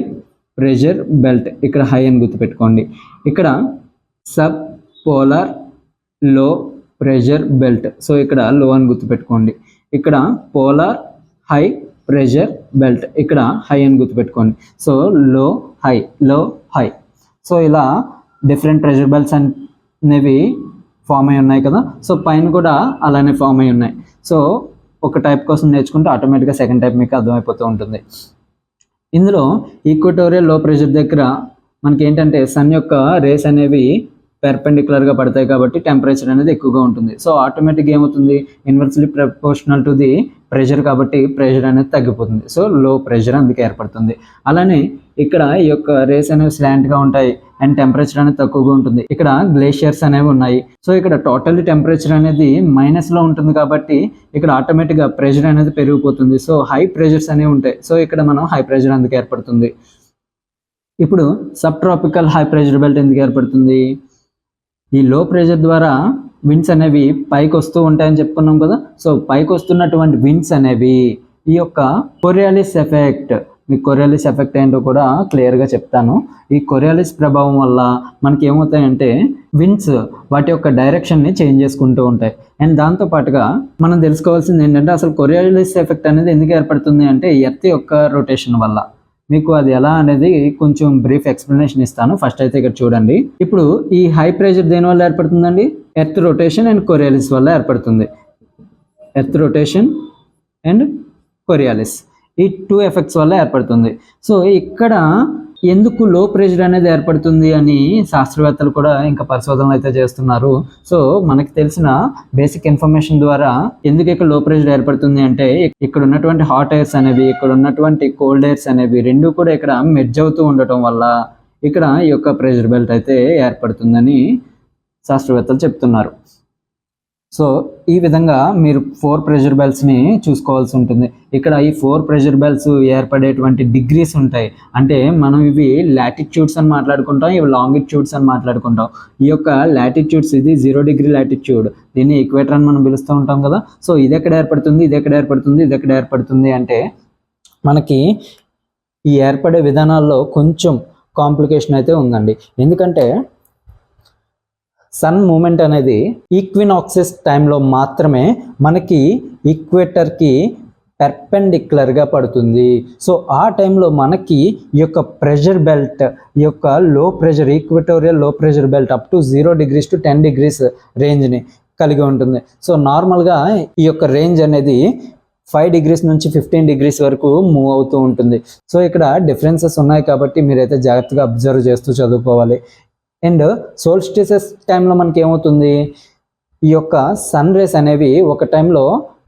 pressure belt, ఇక్కడ హై అని గుర్తుపెట్టుకోండి. ఇక్కడ sub polar low pressure belt, so ఇక్కడ లో అని గుర్తుపెట్టుకోండి. ఇక్కడ పోలార్ హై ప్రెషర్ బెల్ట్, ఇక్కడ హై అని గుర్తుపెట్టుకోండి. సో లో హై, లో హై. సో ఇలా డిఫరెంట్ ప్రెషర్ బెల్ట్స్ అనేవి ఫామ్ అయి ఉన్నాయి కదా. సో పైన కూడా అలానే ఫామ్ అయి ఉన్నాయి. సో ఒక టైప్ కోసం నేర్చుకుంటే ఆటోమేటిక్గా సెకండ్ టైప్ మీకు అర్థమైపోతూ ఉంటుంది. ఇందులో ఈక్వటోరియల్ లో ప్రెషర్ దగ్గర మనకి ఏంటంటే సన్ యొక్క రేస్ అనేవి పెర్పెండిక్యులర్గా పడతాయి కాబట్టి టెంపరేచర్ అనేది ఎక్కువగా ఉంటుంది. సో ఆటోమేటిక్గా ఏమవుతుంది, inversely proportional to the pressure కాబట్టి ప్రెషర్ అనేది తగ్గిపోతుంది. సో లో ప్రెషర్ అందుకే ఏర్పడుతుంది. అలానే ఇక్కడ ఈ యొక్క రేస్ అనేవి స్లాంట్గా ఉంటాయి అండ్ టెంపరేచర్ అనేది తక్కువగా ఉంటుంది. ఇక్కడ గ్లేషియర్స్ అనేవి ఉన్నాయి. సో ఇక్కడ టోటల్ టెంపరేచర్ అనేది మైనస్లో ఉంటుంది కాబట్టి ఇక్కడ ఆటోమేటిక్గా ప్రెషర్ అనేది పెరిగిపోతుంది. సో హై ప్రెషర్స్ అనేవి ఉంటాయి. సో ఇక్కడ మనం హై ప్రెషర్ అందుకు ఏర్పడుతుంది. ఇప్పుడు sub tropical high pressure belt ఎందుకు ఏర్పడుతుంది, ఈ లో ప్రెషర్ ద్వారా విండ్స్ అనేవి పైకి వస్తూ ఉంటాయని చెప్పుకున్నాం కదా. సో పైకి వస్తున్నటువంటి విండ్స్ అనేవి ఈ యొక్క కొరియాలిస్ ఎఫెక్ట్, మీకు కొరియాలిస్ ఎఫెక్ట్ ఏంటో కూడా క్లియర్గా చెప్తాను. ఈ కొరియాలిస్ ప్రభావం వల్ల మనకి ఏమవుతాయంటే విండ్స్ వాటి యొక్క డైరెక్షన్ని చేంజ్ చేసుకుంటూ ఉంటాయి. అండ్ దాంతోపాటుగా మనం తెలుసుకోవాల్సింది ఏంటంటే అసలు కొరియాలిస్ ఎఫెక్ట్ అనేది ఎందుకు ఏర్పడుతుంది అంటే ఎర్త్ యొక్క రొటేషన్ వల్ల. మీకు అది ఎలా అనేది కొంచెం బ్రీఫ్ ఎక్స్ప్లెనేషన్ ఇస్తాను. ఫస్ట్ అయితే ఇక్కడ చూడండి. ఇప్పుడు ఈ హై ప్రెషర్ దేని వల్ల ఏర్పడుతుందండి? ఎర్త్ రొటేషన్ అండ్ కొరియాలిస్ వల్ల ఏర్పడుతుంది. ఎర్త్ రొటేషన్ అండ్ కొరియాలిస్, ఈ 2 ఎఫెక్ట్స్ వల్ల ఏర్పడుతుంది. సో ఇక్కడ ఎందుకు లో ప్రెషర్ అనేది ఏర్పడుతుంది అని శాస్త్రవేత్తలు కూడా ఇంకా పరిశోధనలు అయితే చేస్తున్నారు. సో మనకి తెలిసిన బేసిక్ ఇన్ఫర్మేషన్ ద్వారా ఎందుకు ఇక్కడ లో ప్రెషర్ ఏర్పడుతుంది అంటే ఇక్కడ ఉన్నటువంటి హాట్ ఎయిర్స్ అనేవి, ఇక్కడ ఉన్నటువంటి కోల్డ్ ఎయిర్స్ అనేవి రెండు కూడా ఇక్కడ మెర్జ్ అవుతూ ఉండటం వల్ల ఇక్కడ ఈ యొక్క ప్రెషర్ బెల్ట్ అయితే ఏర్పడుతుందని శాస్త్రవేత్తలు చెప్తున్నారు. సో ఈ విధంగా మీరు 4 ప్రెషర్ బెల్ట్స్ని చూసుకోవాల్సి ఉంటుంది. ఇక్కడ ఈ 4 ప్రెషర్ బెల్ట్స్ ఏర్పడేటువంటి డిగ్రీస్ ఉంటాయి. అంటే మనం ఇవి లాటిట్యూడ్స్ అని మాట్లాడుకుంటాం, ఇవి లాంగిట్యూడ్స్ అని మాట్లాడుకుంటాం. ఈ యొక్క లాటిట్యూడ్స్, ఇది 0 డిగ్రీ లాటిట్యూడ్, దీన్ని ఈక్వేటర్ అని మనం పిలుస్తూ ఉంటాం కదా. సో ఇది ఎక్కడ ఏర్పడుతుంది, ఇది ఎక్కడ ఏర్పడుతుంది, ఇది ఎక్కడ ఏర్పడుతుంది అంటే మనకి ఈ ఏర్పడే విధానాల్లో కొంచెం కాంప్లికేషన్ అయితే ఉందండి. ఎందుకంటే సన్ మూమెంట్ అనేది ఈక్వినాక్సిస్ టైంలో మాత్రమే మనకి ఈక్వేటర్కి పెర్పెండిక్యులర్గా పడుతుంది. సో ఆ టైంలో మనకి ఈ యొక్క ప్రెషర్ బెల్ట్, ఈ యొక్క లో pressure equatorial low pressure belt up to 0 degrees to 10 degrees రేంజ్ని కలిగి ఉంటుంది. సో నార్మల్గా ఈ యొక్క రేంజ్ అనేది 5 degrees నుంచి 15 degrees వరకు మూవ్ అవుతూ ఉంటుంది. సో ఇక్కడ డిఫరెన్సెస్ ఉన్నాయి కాబట్టి మీరైతే జాగ్రత్తగా అబ్జర్వ్ చేస్తూ చదువుకోవాలి. అండ్ సోల్స్టిసెస్ టైంలో మనకి ఏమవుతుంది, ఈ యొక్క సన్ రేస్ అనేవి ఒక టైంలో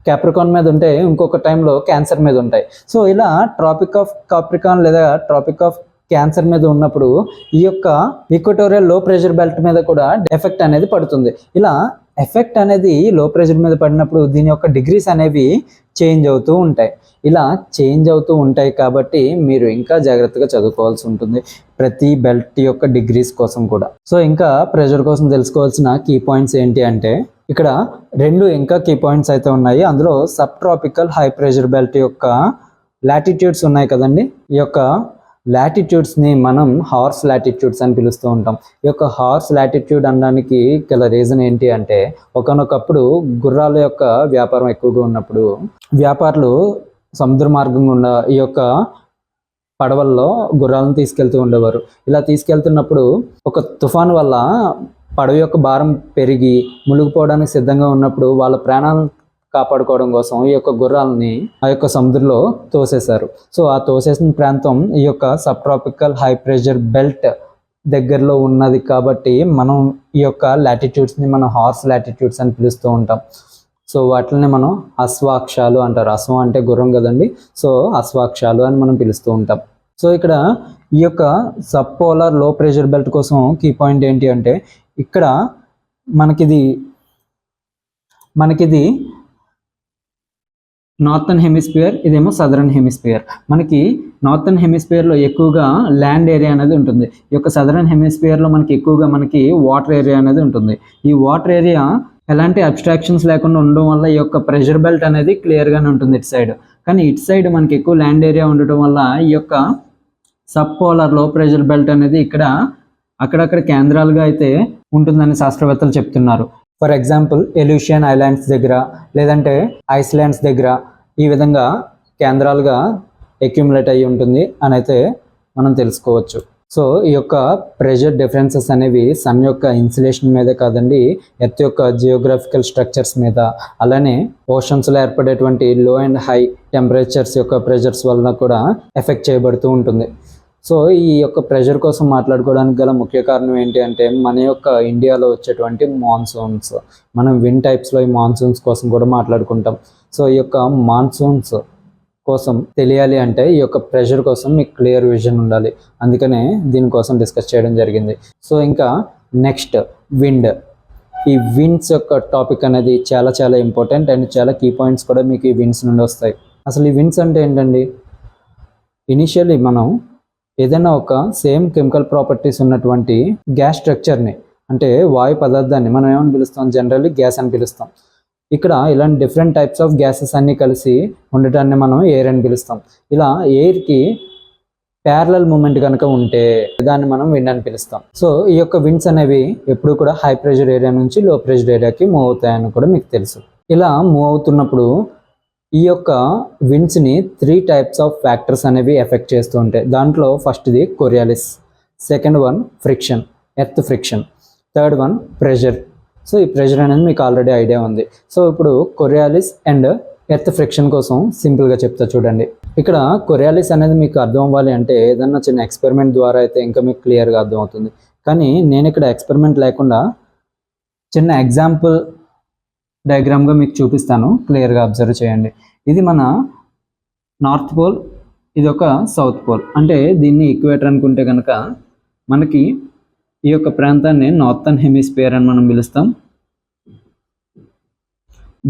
క్యాప్రికాన్ మీద ఉంటాయి, ఇంకొక టైంలో క్యాన్సర్ మీద ఉంటాయి. సో ఇలా ట్రాపిక్ ఆఫ్ కాప్రికాన్ లేదా ట్రాపిక్ ఆఫ్ క్యాన్సర్ మీద ఉన్నప్పుడు ఈ యొక్క ఈక్వటోరియల్ లో ప్రెషర్ బెల్ట్ మీద కూడా ఎఫెక్ట్ అనేది పడుతుంది. ఇలా ఎఫెక్ట్ అనేది లో ప్రెషర్ మీద పడినప్పుడు దీని యొక్క డిగ్రీస్ అనేవి చేంజ్ అవుతూ ఉంటాయి. ఇలా చేంజ్ అవుతూ ఉంటాయి కాబట్టి మీరు ఇంకా జాగ్రత్తగా చదువుకోవాల్సి ఉంటుంది ప్రతి బెల్ట్ యొక్క డిగ్రీస్ కోసం కూడా. సో ఇంకా ప్రెషర్ కోసం తెలుసుకోవాల్సిన కీ పాయింట్స్ ఏంటి అంటే ఇక్కడ 2 ఇంకా కీ పాయింట్స్ అయితే ఉన్నాయి. అందులో sub tropical high pressure belt యొక్క లాటిట్యూడ్స్ ఉన్నాయి కదండి. ఈ యొక్క లాటిట్యూడ్స్ని మనం హార్స్ లాటిట్యూడ్స్ అని పిలుస్తూ ఉంటాం. ఈ యొక్క హార్స్ లాటిట్యూడ్ అనడానికి గల రీజన్ ఏంటి అంటే ఒకనొకప్పుడు గుర్రాల యొక్క వ్యాపారం ఎక్కువగా ఉన్నప్పుడు వ్యాపారులు సముద్ర మార్గం గుండా ఈ యొక్క పడవల్లో గుర్రాలను తీసుకెళ్తూ ఉండేవారు. ఇలా తీసుకెళ్తున్నప్పుడు ఒక తుఫాను వల్ల పడవ యొక్క భారం పెరిగి మునిగిపోవడానికి సిద్ధంగా ఉన్నప్పుడు వాళ్ళ ప్రాణాలను కాపాడుకోవడం కోసం ఈ యొక్క గుర్రాలని ఆ యొక్క సముద్రంలో తోసేశారు. సో ఆ తోసేసిన ప్రాంతం ఈ యొక్క sub tropical high pressure belt దగ్గరలో ఉన్నది కాబట్టి మనం ఈ యొక్క లాటిట్యూడ్స్ని మనం హార్స్ లాటిట్యూడ్స్ అని పిలుస్తూ ఉంటాం. సో వాటిని మనం అశ్వాక్షాలు అంటారు. అశ్వం అంటే గుర్రం కదండి. సో అశ్వాక్షాలు అని మనం పిలుస్తూ ఉంటాం. సో ఇక్కడ ఈ యొక్క sub polar low pressure belt కోసం కీ పాయింట్ ఏంటి అంటే ఇక్కడ మనకిది నార్థన్ హెమిస్ఫియర్, ఇదేమో సదరన్ హెమిస్ఫియర్. మనకి నార్థన్ హెమిస్ఫియర్లో ఎక్కువగా ల్యాండ్ ఏరియా అనేది ఉంటుంది. ఈ యొక్క సదరన్ హెమిస్ఫియర్లో మనకి ఎక్కువగా వాటర్ ఏరియా అనేది ఉంటుంది. ఈ వాటర్ ఏరియా ఎలాంటి అబ్స్ట్రాక్షన్స్ లేకుండా ఉండడం వల్ల ఈ యొక్క ప్రెషర్ బెల్ట్ అనేది క్లియర్గానే ఉంటుంది ఇటు సైడ్. కానీ ఇటు సైడ్ మనకి ఎక్కువ ల్యాండ్ ఏరియా ఉండటం వల్ల ఈ యొక్క sub polar low pressure belt అనేది ఇక్కడ అక్కడక్కడ కేంద్రాలుగా అయితే ఉంటుందని శాస్త్రవేత్తలు చెప్తున్నారు. ఫర్ ఎగ్జాంపుల్ ఎల్యూషియన్ ఐలాండ్స్ దగ్గర లేదంటే ఐస్లాండ్స్ దగ్గర ఈ విధంగా కేంద్రాలుగా అక్యుములేట్ అయ్యి ఉంటుంది అని అయితే మనం తెలుసుకోవచ్చు. సో ఈ యొక్క ప్రెషర్ డిఫరెన్సెస్ అనేవి సన్ యొక్క ఇన్సులేషన్ మీదే కాదండి, ఎర్త్ యొక్క జియోగ్రఫికల్ స్ట్రక్చర్స్ మీద, అలానే ఓషన్స్లో ఏర్పడేటువంటి లో అండ్ హై టెంపరేచర్స్ యొక్క ప్రెషర్స్ వలన కూడా ఎఫెక్ట్ చేయబడుతూ ఉంటుంది. సో ఈ యొక్క ప్రెషర్ కోసం మాట్లాడుకోవడానికి గల ముఖ్య కారణం ఏంటి అంటే మన యొక్క ఇండియాలో వచ్చేటువంటి మాన్సూన్స్. మనం విన్ టైప్స్లో ఈ మాన్సూన్స్ కోసం కూడా మాట్లాడుకుంటాం. సో ఈ యొక్క మాన్సూన్స్ కోసం తెలియాలి అంటే ఈ యొక్క ప్రెషర్ కోసం మీకు క్లియర్ విజన్ ఉండాలి. అందుకనే దీనికోసం డిస్కస్ చేయడం జరిగింది. సో ఇంకా నెక్స్ట్ విండ్. ఈ విండ్స్ యొక్క టాపిక్ అనేది చాలా చాలా ఇంపార్టెంట్ అండ్ చాలా కీ పాయింట్స్ కూడా మీకు ఈ విండ్స్ నుండి వస్తాయి. అసలు ఈ విండ్స్ అంటే ఏంటండి? ఇనిషియల్లీ మనం ఏదైనా ఒక సేమ్ కెమికల్ ప్రాపర్టీస్ ఉన్నటువంటి గ్యాస్ స్ట్రక్చర్ని అంటే వాయు పదార్థాన్ని మనం ఏమని పిలుస్తాం, జనరల్లీ గ్యాస్ అని పిలుస్తాం. ఇక్కడ ఇలాంటి డిఫరెంట్ టైప్స్ ఆఫ్ గ్యాసెస్ అన్నీ కలిసి ఉండటాన్ని మనం ఎయిర్ అని పిలుస్తాం. ఇలా ఎయిర్కి ప్యారలల్ మూమెంట్ కనుక ఉంటే దాన్ని మనం విండ్ అని పిలుస్తాం. సో ఈ యొక్క విండ్స్ అనేవి ఎప్పుడు కూడా హై ప్రెషర్ ఏరియా నుంచి లో ప్రెషర్ ఏరియాకి మూవ్ అవుతాయని కూడా మీకు తెలుసు. ఇలా మూవ్ అవుతున్నప్పుడు ఈ యొక్క విండ్స్ని 3 టైప్స్ ఆఫ్ ఫ్యాక్టర్స్ అనేవి ఎఫెక్ట్ చేస్తూ ఉంటాయి. దాంట్లో ఫస్ట్ది Coriolis, second one friction, earth friction, third one pressure. So ఈ ప్రెషర్ అనేది మీకు ఆల్రెడీ ఐడియా ఉంది. సో ఇప్పుడు కొరియాలిస్ అండ్ ఎర్త్ ఫ్రిక్షన్ కోసం సింపుల్గా చెప్తా చూడండి. ఇక్కడ కొరియాలిస్ అనేది మీకు అర్థం అవ్వాలి అంటే ఏదన్నా చిన్న ఎక్స్పెరిమెంట్ ద్వారా అయితే ఇంకా మీకు క్లియర్గా అర్థమవుతుంది. కానీ నేను ఇక్కడ ఎక్స్పెరిమెంట్ లేకుండా చిన్న ఎగ్జాంపుల్ డయాగ్రామ్గా మీకు చూపిస్తాను, క్లియర్గా అబ్జర్వ్ చేయండి. ఇది మన నార్త్ పోల్, ఇది ఒక సౌత్ పోల్. అంటే దీన్ని ఈక్వేటర్ అనుకుంటే కనుక మనకి ఈ యొక్క ప్రాంతాన్ని నార్థన్ హెమిస్ఫియర్ అని మనం పిలుస్తాం,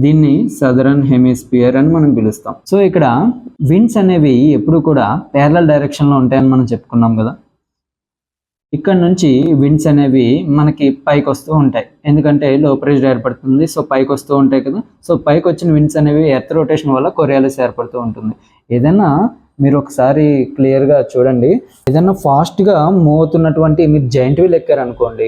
దీన్ని సదరన్ హెమిస్ఫియర్ అని మనం పిలుస్తాం. సో ఇక్కడ విండ్స్ అనేవి ఎప్పుడు కూడా ప్యారలల్ డైరెక్షన్లో ఉంటాయని మనం చెప్పుకున్నాం కదా. ఇక్కడ నుంచి విండ్స్ అనేవి మనకి పైకి వస్తూ ఉంటాయి, ఎందుకంటే లో ప్రెషర్ ఏర్పడుతుంది. సో పైకి వస్తూ ఉంటాయి కదా. సో పైకి వచ్చిన విండ్స్ అనేవి ఎర్త్ రొటేషన్ వల్ల కొరియాలిస్ ఏర్పడుతూ ఉంటుంది. ఏదైనా మీరు ఒకసారి క్లియర్గా చూడండి, ఏదైనా ఫాస్ట్గా మూవ్ అవుతున్నటువంటి మీరు జైంట్ వీల్ ఎక్కారనుకోండి,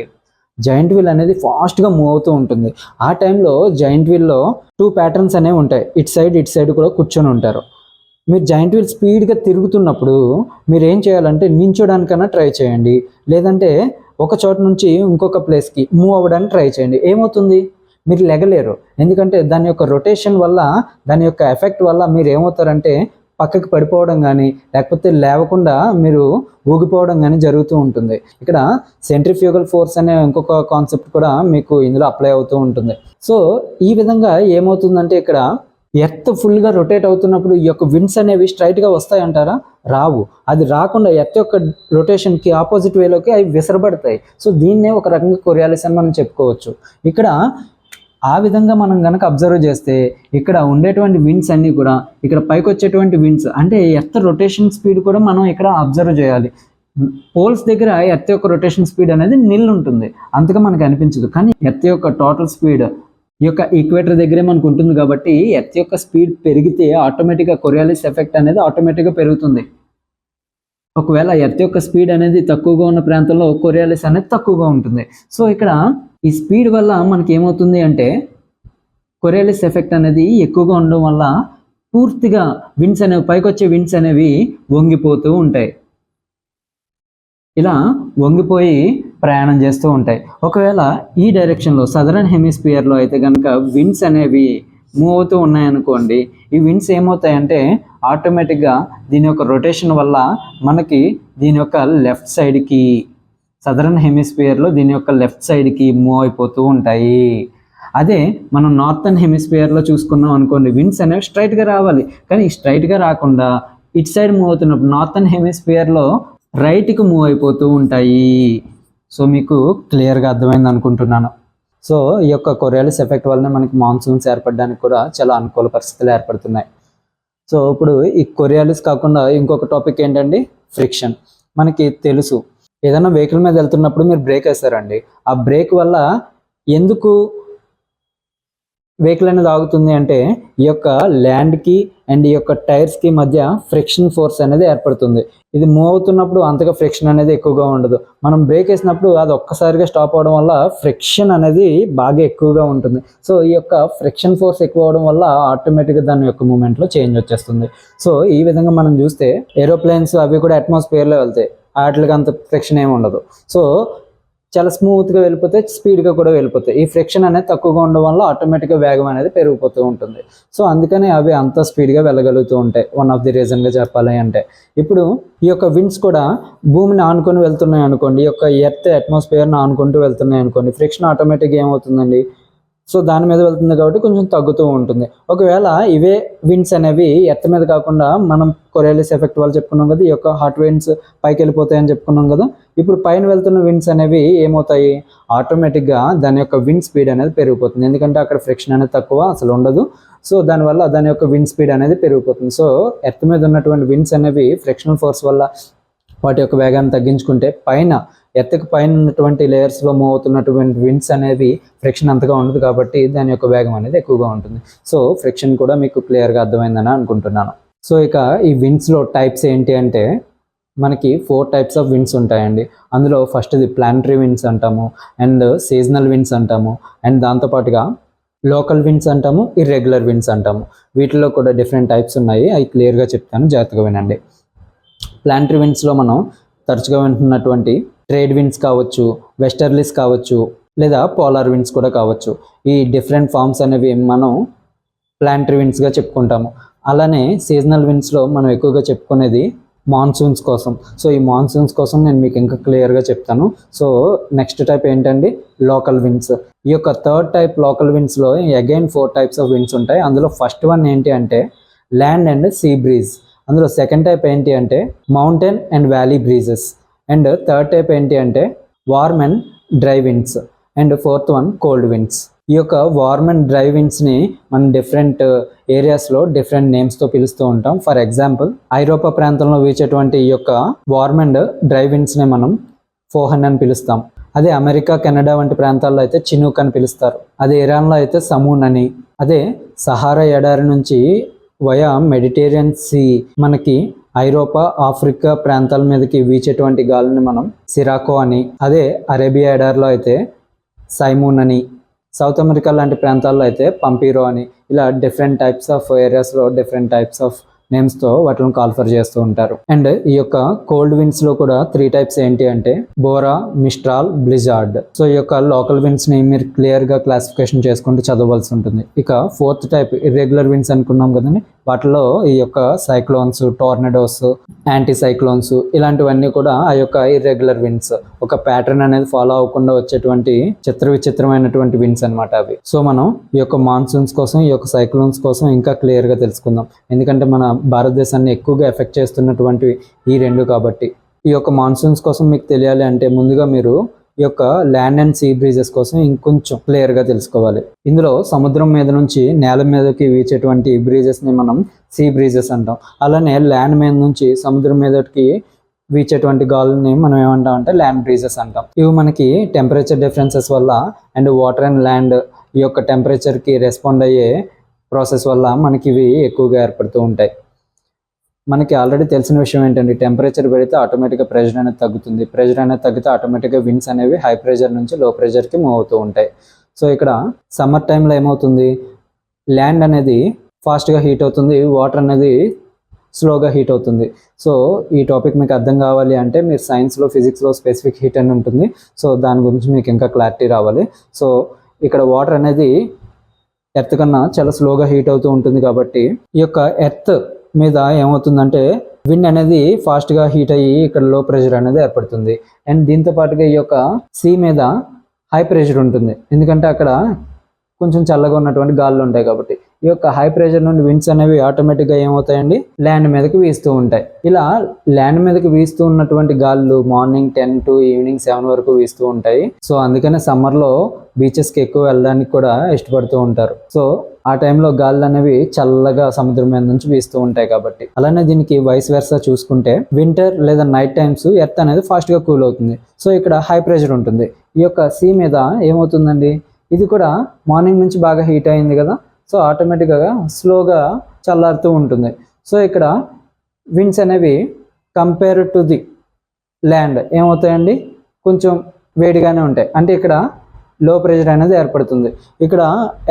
జైంట్ వీల్ అనేది ఫాస్ట్గా మూవ్ అవుతూ ఉంటుంది. ఆ టైంలో జైంట్ వీల్లో 2 ప్యాటర్న్స్ అనేవి ఉంటాయి, ఇటు సైడ్ కూడా కూర్చొని ఉంటారు. మీరు జైంట్ వీల్ స్పీడ్గా తిరుగుతున్నప్పుడు మీరు ఏం చేయాలంటే నించోడానికైనా ట్రై చేయండి, లేదంటే ఒక చోట నుంచి ఇంకొక ప్లేస్కి మూవ్ అవ్వడానికి ట్రై చేయండి. ఏమవుతుంది, మీరు లెగలేరు. ఎందుకంటే దాని యొక్క రొటేషన్ వల్ల, దాని యొక్క ఎఫెక్ట్ వల్ల మీరు ఏమవుతారంటే పక్కకి పడిపోవడం కానీ లేకపోతే లేవకుండా మీరు ఊగిపోవడం కానీ జరుగుతూ ఉంటుంది. ఇక్కడ సెంట్రిఫ్యూగల్ ఫోర్స్ అనే ఇంకొక కాన్సెప్ట్ కూడా మీకు ఇందులో అప్లై అవుతూ ఉంటుంది. సో ఈ విధంగా ఏమవుతుందంటే ఇక్కడ ఎర్త్ ఫుల్గా రొటేట్ అవుతున్నప్పుడు ఈ యొక్క విండ్స్ అనేవి స్ట్రైట్గా వస్తాయంటారా, రావు. అది రాకుండా ఎర్త్ యొక్క రొటేషన్కి ఆపోజిట్ వేలోకి అవి విసరబడతాయి. సో దీన్నే ఒక రకంగా కొరియాలిస్ అని మనం చెప్పుకోవచ్చు. ఇక్కడ ఆ విధంగా మనం కనుక అబ్జర్వ్ చేస్తే ఇక్కడ ఉండేటువంటి విండ్స్ అన్నీ కూడా ఇక్కడ పైకి వచ్చేటువంటి విండ్స్ అంటే ఎర్త్ రొటేషన్ స్పీడ్ కూడా మనం ఇక్కడ అబ్జర్వ్ చేయాలి. పోల్స్ దగ్గర ఎర్త్ యొక్క రొటేషన్ స్పీడ్ అనేది నిల్ ఉంటుంది, అంతగా మనకు అనిపించదు. కానీ ఎర్త్ యొక్క టోటల్ స్పీడ్ ఈ యొక్క ఈక్వేటర్ దగ్గరే మనకు ఉంటుంది కాబట్టి ఎర్త్ యొక్క స్పీడ్ పెరిగితే ఆటోమేటిక్గా కొరియాలిస్ ఎఫెక్ట్ అనేది ఆటోమేటిక్గా పెరుగుతుంది. ఒకవేళ ఎర్త్ యొక్క స్పీడ్ అనేది తక్కువగా ఉన్న ప్రాంతంలో కొరియాలిస్ అనేది తక్కువగా ఉంటుంది. సో ఇక్కడ ఈ స్పీడ్ వల్ల మనకి ఏమవుతుంది అంటే కొరియాలిస్ ఎఫెక్ట్ అనేది ఎక్కువగా ఉండడం వల్ల పూర్తిగా విండ్స్ అనేవి పైకి వచ్చే విండ్స్ అనేవి వంగిపోతూ ఉంటాయి, ఇలా వంగిపోయి ప్రయాణం చేస్తూ ఉంటాయి. ఒకవేళ ఈ డైరెక్షన్లో సదరన్ హెమిస్ఫియర్లో అయితే కనుక విండ్స్ అనేవి మూవ్ అవుతూ ఉన్నాయనుకోండి, ఈ విండ్స్ ఏమవుతాయంటే ఆటోమేటిక్గా దీని యొక్క రొటేషన్ వల్ల మనకి దీని యొక్క లెఫ్ట్ సైడ్కి, సదరన్ హెమిస్ఫియర్లో దీని యొక్క లెఫ్ట్ సైడ్కి మూవ్ అయిపోతూ ఉంటాయి. అదే మనం నార్థన్ హెమిస్ఫియర్లో చూసుకున్నాం అనుకోండి, విండ్స్ అనేవి స్ట్రైట్గా రావాలి, కానీ స్ట్రైట్గా రాకుండా ఇటు సైడ్ మూవ్ అవుతున్నప్పుడు నార్థన్ హెమిస్ఫియర్లో రైట్కి మూవ్ అయిపోతూ ఉంటాయి. సో మీకు క్లియర్గా అర్థమైంది అనుకుంటున్నాను. సో ఈ యొక్క కొరియాలిస్ ఎఫెక్ట్ వల్లనే మనకి మాన్సూన్స్ ఏర్పడడానికి కూడా చాలా అనుకూల పరిస్థితులు ఏర్పడుతున్నాయి. సో ఇప్పుడు ఈ కొరియాలిస్ కాకుండా ఇంకొక టాపిక్ ఏంటండి, ఫ్రిక్షన్. మనకి తెలుసు, ఏదైనా వెహికల్ మీద వెళ్తున్నప్పుడు మీరు బ్రేక్ వేస్తారండి, ఆ బ్రేక్ వల్ల ఎందుకు వెహికల్ అనేది ఆగుతుంది అంటే ఈ యొక్క ల్యాండ్కి అండ్ ఈ యొక్క టైర్స్కి మధ్య ఫ్రిక్షన్ ఫోర్స్ అనేది ఏర్పడుతుంది. ఇది మూవ్ అవుతున్నప్పుడు అంతగా ఫ్రిక్షన్ అనేది ఎక్కువగా ఉండదు. మనం బ్రేక్ వేసినప్పుడు అది ఒక్కసారిగా స్టాప్ అవడం వల్ల ఫ్రిక్షన్ అనేది బాగా ఎక్కువగా ఉంటుంది. సో ఈ యొక్క ఫ్రిక్షన్ ఫోర్స్ ఎక్కువ అవడం వల్ల ఆటోమేటిక్గా దాని యొక్క మూమెంట్లో చేంజ్ వచ్చేస్తుంది. సో ఈ విధంగా మనం చూస్తే ఏరోప్లేన్స్ అవి కూడా అట్మాస్ఫియర్లో వెళ్తాయి, వాటికి అంత ఫ్రిక్షన్ ఏమి ఉండదు. సో చాలా స్మూత్గా వెళ్ళిపోతాయి, స్పీడ్గా కూడా వెళ్ళిపోతాయి. ఈ ఫ్రిక్షన్ అనేది తక్కువగా ఉండడం వల్ల ఆటోమేటిక్గా వేగం అనేది పెరిగిపోతూ ఉంటుంది. సో అందుకని అవి అంత స్పీడ్గా వెళ్ళగలుగుతూ ఉంటాయి. వన్ ఆఫ్ ది రీజన్గా చెప్పాలి అంటే ఇప్పుడు ఈ యొక్క విండ్స్ కూడా భూమిని ఆనుకొని వెళ్తున్నాయి అనుకోండి, ఈ యొక్క ఎర్త్ అట్మాస్ఫియర్ని ఆనుకుంటూ వెళ్తున్నాయి అనుకోండి, ఫ్రిక్షన్ ఆటోమేటిక్గా ఏమవుతుందండి, సో దాని మీద వెళ్తుంది కాబట్టి కొంచెం తగ్గుతూ ఉంటుంది. ఒకవేళ ఇవే విండ్స్ అనేవి ఎర్త్ మీద కాకుండా మనం కొరియాలిస్ ఎఫెక్ట్ వాళ్ళు చెప్పుకున్నాం కదా, ఈ యొక్క హాట్ విండ్స్ పైకి వెళ్ళిపోతాయని చెప్పుకున్నాం కదా, ఇప్పుడు పైన వెళ్తున్న విండ్స్ అనేవి ఏమవుతాయి, ఆటోమేటిక్గా దాని యొక్క విండ్ స్పీడ్ అనేది పెరిగిపోతుంది. ఎందుకంటే అక్కడ ఫ్రిక్షన్ అనేది తక్కువ అసలు ఉండదు. సో దానివల్ల దాని యొక్క విండ్ స్పీడ్ అనేది పెరిగిపోతుంది. సో ఎర్త్ మీద ఉన్నటువంటి విండ్స్ అనేవి ఫ్రిక్షనల్ ఫోర్స్ వల్ల వాటి యొక్క వేగాన్ని తగ్గించుకుంటే పైన ఎర్త్కి పైన ఉన్నటువంటి లేయర్స్లో మూవ్ అవుతున్నటువంటి విండ్స్ అనేవి ఫ్రిక్షన్ అంతగా ఉండదు కాబట్టి దాని యొక్క వేగం అనేది ఎక్కువగా ఉంటుంది. సో ఫ్రిక్షన్ కూడా మీకు క్లియర్గా అర్థమైందని అనుకుంటున్నాను. సో ఇక ఈ విండ్స్లో టైప్స్ ఏంటి అంటే మనకి 4 టైప్స్ ఆఫ్ విండ్స్ ఉంటాయండి. అందులో ఫస్ట్ది ప్లానటరీ విండ్స్ అంటాము, అండ్ సీజనల్ విండ్స్ అంటాము, అండ్ దాంతోపాటుగా లోకల్ విండ్స్ అంటాము, ఇర్రెగ్యులర్ విండ్స్ అంటాము. వీటిలో కూడా డిఫరెంట్ టైప్స్ ఉన్నాయి, అవి క్లియర్గా చెప్తాను, జాగ్రత్తగా వినండి. ప్లానటరీ విండ్స్లో మనం తరచుగా వింటున్నటువంటి ట్రేడ్ విండ్స్ కావచ్చు, వెస్టర్లీస్ కావచ్చు, లేదా పోలార్ విండ్స్ కూడా కావచ్చు. ఈ డిఫరెంట్ ఫార్మ్స్ అనేవి మనం ప్లానటరీ విండ్స్గా చెప్పుకుంటాము. అలానే సీజనల్ విండ్స్లో మనం ఎక్కువగా చెప్పుకునేది మాన్సూన్స్ కోసం. సో ఈ మాన్సూన్స్ కోసం నేను మీకు ఇంకా క్లియర్గా చెప్తాను. సో నెక్స్ట్ టైప్ ఏంటండి, లోకల్ విండ్స్. ఈ యొక్క థర్డ్ టైప్ లోకల్ విండ్స్లో అగైన్ 4 టైప్స్ ఆఫ్ విండ్స్ ఉంటాయి. అందులో ఫస్ట్ వన్ ఏంటి అంటే ల్యాండ్ అండ్ సీ బ్రీజ్. అందులో సెకండ్ టైప్ ఏంటి అంటే mountain and valley breezes. And third type ఏంటి అంటే warm and dry winds. And fourth one cold winds. ఈ యొక్క వార్మ్ అండ్ డ్రై విండ్స్ని మనం డిఫరెంట్ ఏరియాస్లో డిఫరెంట్ నేమ్స్తో పిలుస్తూ ఉంటాం. ఫర్ ఎగ్జాంపుల్ ఐరోపా ప్రాంతంలో వీచేటువంటి ఈ యొక్క వార్మ్ అండ్ డ్రై విండ్స్ని మనం ఫోహన్ అని పిలుస్తాం. అదే అమెరికా, కెనడా వంటి ప్రాంతాల్లో అయితే చినూక్ అని పిలుస్తారు. అదే ఇరాన్లో అయితే సమూన్ అని. అదే సహారా ఎడారి నుంచి వయా మెడిటేరియన్ సీ మనకి ఐరోపా, ఆఫ్రికా ప్రాంతాల మీదకి వీచేటువంటి గాలిని మనం సిరాకో అని. అదే అరేబియా ఎడారిలో అయితే సైమూన్ అని. సౌత్ అమెరికా లాంటి ప్రాంతాల్లో అయితే పంపీరో అని. ఇలా డిఫరెంట్ టైప్స్ ఆఫ్ ఏరియాస్లో డిఫరెంట్ టైప్స్ ఆఫ్ నేమ్స్తో వాటిని కాల్ఫర్ చేస్తూ ఉంటారు. అండ్ ఈ యొక్క కోల్డ్ విండ్స్లో కూడా 3 టైప్స్ ఏంటి అంటే బోరా, మిస్ట్రాల్, బ్లిజార్డ్. సో ఈ యొక్క లోకల్ విండ్స్ని మీరు క్లియర్గా క్లాసిఫికేషన్ చేసుకుంటూ చదవవలసి ఉంటుంది. ఇక 4th టైప్ ఇర్రెగ్యులర్ విండ్స్ అనుకున్నాం కదండి, వాటిలో ఈ యొక్క సైక్లోన్స్, టోర్నడోస్, యాంటీ సైక్లోన్స్ ఇలాంటివన్నీ కూడా ఆ యొక్క ఇర్రెగ్యులర్ విండ్స్. ఒక ప్యాటర్న్ అనేది ఫాలో అవ్వకుండా వచ్చేటువంటి విచిత్రమైనటువంటి విండ్స్ అనమాట అవి. సో మనం ఈ యొక్క మాన్సూన్స్ కోసం, ఈ యొక్క సైక్లోన్స్ కోసం ఇంకా క్లియర్గా తెలుసుకుందాం. ఎందుకంటే మన భారతదేశాన్ని ఎక్కువగా ఎఫెక్ట్ చేస్తున్నటువంటివి ఈ 2 కాబట్టి. ఈ యొక్క మాన్సూన్స్ కోసం మీకు తెలియాలి అంటే ముందుగా మీరు ఈ యొక్క ల్యాండ్ అండ్ సీ బ్రీజెస్ కోసం ఇంకొంచెం క్లియర్గా తెలుసుకోవాలి. ఇందులో సముద్రం మీద నుంచి నేల మీదకి వీచేటువంటి బ్రీజెస్ని మనం సీ బ్రీజెస్ అంటాం. అలానే ల్యాండ్ మీద నుంచి సముద్రం మీదకి వీచేటువంటి గాలుని మనం ఏమంటాం అంటే ల్యాండ్ బ్రీజెస్ అంటాం. ఇవి మనకి టెంపరేచర్ డిఫరెన్సెస్ వల్ల అండ్ వాటర్ అండ్ ల్యాండ్ ఈ యొక్క టెంపరేచర్కి రెస్పాండ్ అయ్యే ప్రాసెస్ వల్ల మనకి ఇవి ఎక్కువగా ఏర్పడుతూ ఉంటాయి. మనకి ఆల్రెడీ తెలిసిన విషయం ఏంటంటే టెంపరేచర్ పెడితే ఆటోమేటిక్గా ప్రెషర్ అనేది తగ్గుతుంది. ప్రెషర్ అనేది తగ్గితే ఆటోమేటిక్గా విండ్స్ అనేవి హై ప్రెషర్ నుంచి లో ప్రెషర్కి మూవ్ అవుతూ ఉంటాయి. సో ఇక్కడ సమ్మర్ టైంలో ఏమవుతుంది, ల్యాండ్ అనేది ఫాస్ట్గా హీట్ అవుతుంది, వాటర్ అనేది స్లోగా హీట్ అవుతుంది. సో ఈ టాపిక్ మీకు అర్థం కావాలి అంటే మీరు సైన్స్లో, ఫిజిక్స్లో స్పెసిఫిక్ హీట్ అని ఉంటుంది. సో దాని గురించి మీకు ఇంకా క్లారిటీ రావాలి. సో ఇక్కడ వాటర్ అనేది ఎర్త్ కన్నా చాలా స్లోగా హీట్ అవుతూ ఉంటుంది కాబట్టి ఈ యొక్క ఎర్త్ మీద ఏమవుతుందంటే విండ్ అనేది ఫాస్ట్గా హీట్ అయ్యి ఇక్కడ లో ప్రెషర్ అనేది ఏర్పడుతుంది. అండ్ దీంతో పాటుగా ఈ యొక్క సీ మీద హై ప్రెషర్ ఉంటుంది, ఎందుకంటే అక్కడ కొంచెం చల్లగా ఉన్నటువంటి గాలులు ఉంటాయి కాబట్టి. ఈ యొక్క హై ప్రెషర్ నుండి విండ్స్ అనేవి ఆటోమేటిక్గా ఏమవుతాయండి, ల్యాండ్ మీదకి వీస్తూ ఉంటాయి. ఇలా ల్యాండ్ మీదకి వీస్తూ ఉన్నటువంటి గాలులు మార్నింగ్ 10 to ఈవినింగ్ 7 వరకు వీస్తూ ఉంటాయి. సో అందుకనే సమ్మర్లో బీచెస్కి ఎక్కువ వెళ్ళడానికి కూడా ఇష్టపడుతూ ఉంటారు. సో ఆ టైంలో గాలులు అనేవి చల్లగా సముద్రం మీద నుంచి వీస్తూ ఉంటాయి కాబట్టి. అలానే దీనికి వైస్ వెర్సా చూసుకుంటే వింటర్ లేదా నైట్ టైమ్స్ ఎర్త్ అనేది ఫాస్ట్గా కూల్ అవుతుంది. సో ఇక్కడ హై ప్రెషర్ ఉంటుంది. ఈ యొక్క సీ మీద ఏమవుతుందండి, ఇది కూడా మార్నింగ్ నుంచి బాగా హీట్ అయింది కదా, సో ఆటోమేటిక్గా స్లోగా చల్లారుతూ ఉంటుంది. సో ఇక్కడ విండ్స్ అనేవి కంపేర్ టు ది ల్యాండ్ ఏమవుతాయండి, కొంచెం వేడిగానే ఉంటాయి. అంటే ఇక్కడ లో ప్రెషర్ అనేది ఏర్పడుతుంది. ఇక్కడ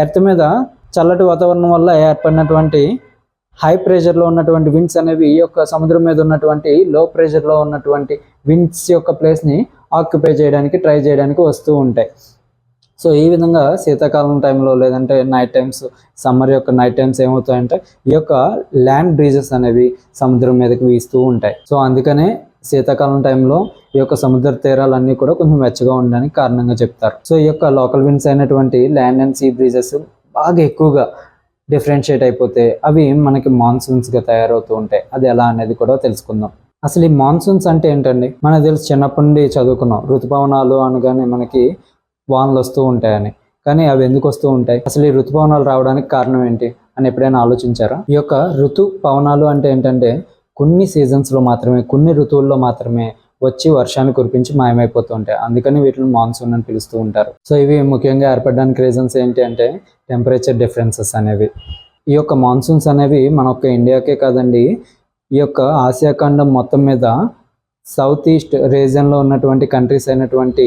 ఎర్త్ మీద చల్లటి వాతావరణం వల్ల ఏర్పడినటువంటి హై ప్రెషర్లో ఉన్నటువంటి విండ్స్ అనేవి ఈ యొక్క సముద్రం మీద ఉన్నటువంటి లో ప్రెషర్లో ఉన్నటువంటి విండ్స్ యొక్క ప్లేస్ని ఆక్యుపై చేయడానికి ట్రై చేయడానికి వస్తూ ఉంటాయి. సో ఈ విధంగా శీతాకాలం టైంలో లేదంటే నైట్ టైమ్స్, సమ్మర్ యొక్క నైట్ టైమ్స్ ఏమవుతాయంటే ఈ యొక్క ల్యాండ్ బ్రీజెస్ అనేవి సముద్రం మీదకి వీస్తూ ఉంటాయి. సో అందుకనే శీతాకాలం టైంలో ఈ యొక్క సముద్ర తీరాలన్నీ కూడా కొంచెం వెచ్చగా ఉండడానికి కారణంగా చెప్తారు. సో ఈ యొక్క లోకల్ విండ్స్ అయినటువంటి ల్యాండ్ అండ్ సీ బ్రీజెస్ బాగా ఎక్కువగా డిఫరెన్షియేట్ అయిపోతే అవి మనకి మాన్సూన్స్గా తయారవుతూ ఉంటాయి. అది ఎలా అనేది కూడా తెలుసుకుందాం. అసలు ఈ మాన్సూన్స్ అంటే ఏంటండి, మనకు తెలుసు, చిన్నప్పటి నుండి చదువుకున్నాం. ఋతుపవనాలు అనగానే మనకి వానలు వస్తూ ఉంటాయని. కానీ అవి ఎందుకు వస్తూ ఉంటాయి, అసలు ఈ ఋతుపవనాలు రావడానికి కారణం ఏంటి అని ఎప్పుడైనా ఆలోచించారా? ఈ యొక్క ఋతుపవనాలు అంటే ఏంటంటే కొన్ని సీజన్స్లో మాత్రమే, కొన్ని ఋతువుల్లో మాత్రమే వచ్చి వర్షాన్ని కురిపించి మాయమైపోతూ ఉంటాయి. అందుకని వీటిని మాన్సూన్ అని పిలుస్తూ ఉంటారు. సో ఇవి ముఖ్యంగా ఏర్పడడానికి రీజన్స్ ఏంటి అంటే టెంపరేచర్ డిఫరెన్సెస్ అనేవి. ఈ యొక్క మాన్సూన్స్ అనేవి మన ఒక్క ఇండియాకే కాదండి, ఈ యొక్క ఆసియా ఖండం మొత్తం మీద సౌత్ ఈస్ట్ రీజియన్లో ఉన్నటువంటి కంట్రీస్ అయినటువంటి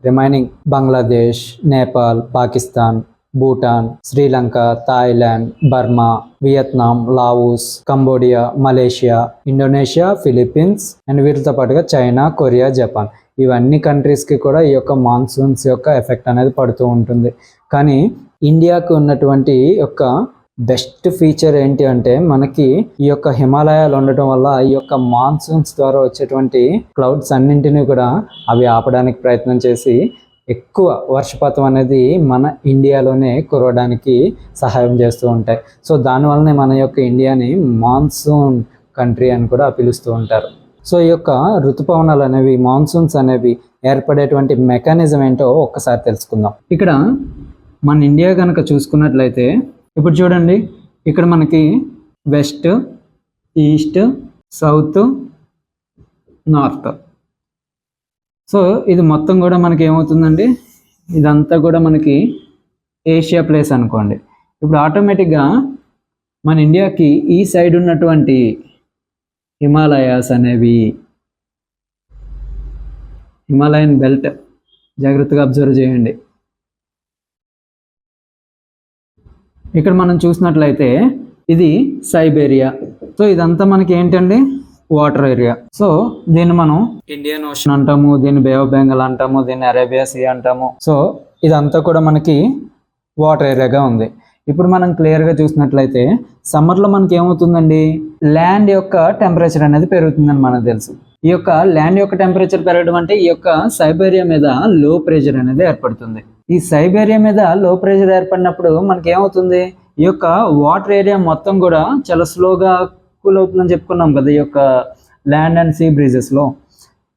remaining Bangladesh, Nepal, Pakistan, Bhutan, Sri Lanka, Thailand, Burma, Vietnam, Laos, Cambodia, Malaysia, Indonesia, Philippines and వీటితో పాటుగా చైనా, కొరియా, జపాన్, ఇవన్నీ కంట్రీస్కి కూడా ఈ యొక్క మాన్సూన్స్ యొక్క ఎఫెక్ట్ అనేది పడుతూ ఉంటుంది. కానీ ఇండియాకు ఉన్నటువంటి యొక్క బెస్ట్ ఫీచర్ ఏంటి అంటే మనకి ఈ యొక్క హిమాలయాలు ఉండటం వల్ల ఈ యొక్క మాన్సూన్స్ ద్వారా వచ్చేటువంటి క్లౌడ్స్ అన్నింటినీ కూడా అవి ఆపడానికి ప్రయత్నం చేసి ఎక్కువ వర్షపాతం అనేది మన ఇండియాలోనే కురవడానికి సహాయం చేస్తూ ఉంటాయి. సో దానివల్లనే మన యొక్క ఇండియాని మాన్సూన్ కంట్రీ అని కూడా పిలుస్తూ ఉంటారు. సో ఈ యొక్క ఋతుపవనాలు అనేవి, మాన్సూన్స్ అనేవి ఏర్పడేటువంటి మెకానిజం ఏంటో ఒక్కసారి తెలుసుకుందాం. ఇక్కడ మన ఇండియా కనుక చూసుకున్నట్లయితే ఇప్పుడు చూడండి, ఇక్కడ మనకి west, east, south, north. So ఇది మొత్తం కూడా మనకి ఏమవుతుందండి, ఇదంతా కూడా మనకి ఏషియా ప్లేస్ అనుకోండి. ఇప్పుడు ఆటోమేటిక్గా మన ఇండియాకి ఈ సైడ్ ఉన్నటువంటి హిమాలయాస్ అనేవి, హిమాలయన్ బెల్ట్ జాగ్రత్తగా అబ్జర్వ్ చేయండి. ఇక్కడ మనం చూసినట్లయితే ఇది సైబేరియా. సో ఇదంతా మనకి ఏంటండి, వాటర్ ఏరియా. సో దీన్ని మనం ఇండియన్ ఓషన్ అంటాము, దీన్ని బే ఆఫ్ బెంగాల్ అంటాము, దీన్ని అరేబియా సీ అంటాము. సో ఇదంతా కూడా మనకి వాటర్ ఏరియాగా ఉంది. ఇప్పుడు మనం క్లియర్గా చూసినట్లయితే సమ్మర్లో మనకి ఏమవుతుందండి, ల్యాండ్ యొక్క టెంపరేచర్ అనేది పెరుగుతుందని మనకు తెలుసు. ఈ యొక్క ల్యాండ్ యొక్క టెంపరేచర్ పెరగడం అంటే ఈ యొక్క సైబేరియా మీద లో ప్రెషర్ అనేది ఏర్పడుతుంది. ఈ సైబేరియా మీద లో ప్రెషర్ ఏర్పడినప్పుడు మనకి ఏమవుతుంది, ఈ యొక్క వాటర్ ఏరియా మొత్తం కూడా చాలా స్లోగా కూల్ అవుతుందని చెప్పుకున్నాం కదా ఈ యొక్క ల్యాండ్ అండ్ సీ బ్రీజెస్లో.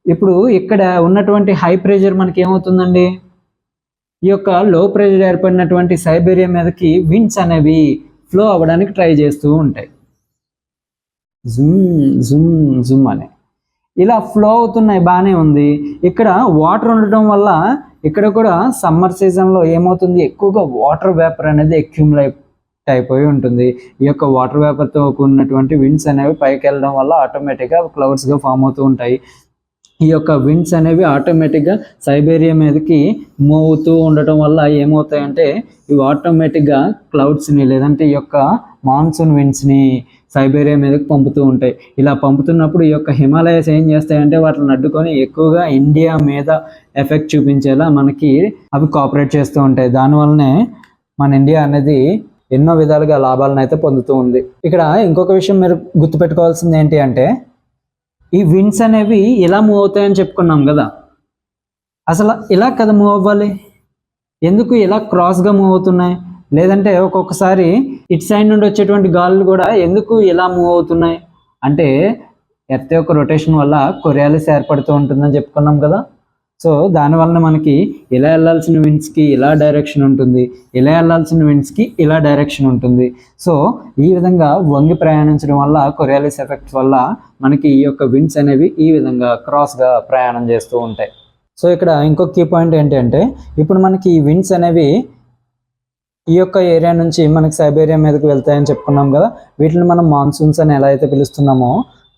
ఇప్పుడు ఇక్కడ ఉన్నటువంటి హై ప్రెషర్ మనకి ఏమవుతుందండి, ఈ యొక్క లో ప్రెషర్ ఏర్పడినటువంటి సైబేరియా మీదకి విండ్స్ అనేవి ఫ్లో అవ్వడానికి ట్రై చేస్తూ ఉంటాయి. జుమ్ జుమ్ జుమ్ అని ఇలా ఫ్లో అవుతున్నాయి, బాగానే ఉంది. ఇక్కడ వాటర్ ఉండటం వల్ల ఇక్కడ కూడా సమ్మర్ సీజన్లో ఏమవుతుంది, ఎక్కువగా వాటర్ వేపర్ అనేది అక్యూములేట్ అయిపోయి ఉంటుంది. ఈ యొక్క వాటర్ వేపర్తో కూడినటువంటి విండ్స్ అనేవి పైకి వెళ్ళడం వల్ల ఆటోమేటిక్గా క్లౌడ్స్గా ఫామ్ అవుతూ ఉంటాయి. ఈ యొక్క విండ్స్ అనేవి ఆటోమేటిక్గా సైబేరియా మీదకి మూవ్ అవుతూ ఉండటం వల్ల ఏమవుతాయంటే ఇవి ఆటోమేటిక్గా క్లౌడ్స్ని లేదంటే ఈ యొక్క మాన్సూన్ విండ్స్ని సైబేరియా మీదకి పంపుతూ ఉంటాయి. ఇలా పంపుతున్నప్పుడు ఈ యొక్క హిమాలయస్ ఏం చేస్తాయంటే వాటిని అడ్డుకొని ఎక్కువగా ఇండియా మీద ఎఫెక్ట్ చూపించేలా మనకి అవి కోఆపరేట్ చేస్తూ ఉంటాయి. దానివల్లనే మన ఇండియా అనేది ఎన్నో విధాలుగా లాభాలను అయితే పొందుతూ ఉంది. ఇక్కడ ఇంకొక విషయం మీరు గుర్తుపెట్టుకోవాల్సింది ఏంటి అంటే ఈ విండ్స్ అనేవి ఇలా మూవ్ అవుతాయని చెప్పుకున్నాం కదా, అసలు ఇలా కదా మూవ్ అవ్వాలి, ఎందుకు ఇలా క్రాస్గా మూవ్ అవుతున్నాయి? లేదంటే ఒక్కొక్కసారి ఇటు సైడ్ నుండి వచ్చేటువంటి గాలులు కూడా ఎందుకు ఇలా మూవ్ అవుతున్నాయి అంటే ఎర్త్ యొక్క రొటేషన్ వల్ల కొరియాలిస్ ఏర్పడుతూ ఉంటుందని చెప్పుకున్నాం కదా. సో దానివల్ల మనకి ఇలా వెళ్ళాల్సిన విండ్స్కి ఇలా డైరెక్షన్ ఉంటుంది, ఇలా వెళ్ళాల్సిన విండ్స్కి ఇలా డైరెక్షన్ ఉంటుంది. సో ఈ విధంగా వంగి ప్రయాణించడం వల్ల కొరియాలిస్ ఎఫెక్ట్ వల్ల మనకి ఈ యొక్క విండ్స్ అనేవి ఈ విధంగా క్రాస్గా ప్రయాణం చేస్తూ ఉంటాయి. సో ఇక్కడ ఇంకొక కీ పాయింట్ ఏంటి అంటే ఇప్పుడు మనకి ఈ విండ్స్ అనేవి ఈ యొక్క ఏరియా నుంచి మనకి సైబేరియా మీదకి వెళ్తాయని చెప్పుకున్నాం కదా. వీటిని మనం మాన్సూన్స్ అని ఎలా అయితే పిలుస్తున్నామో,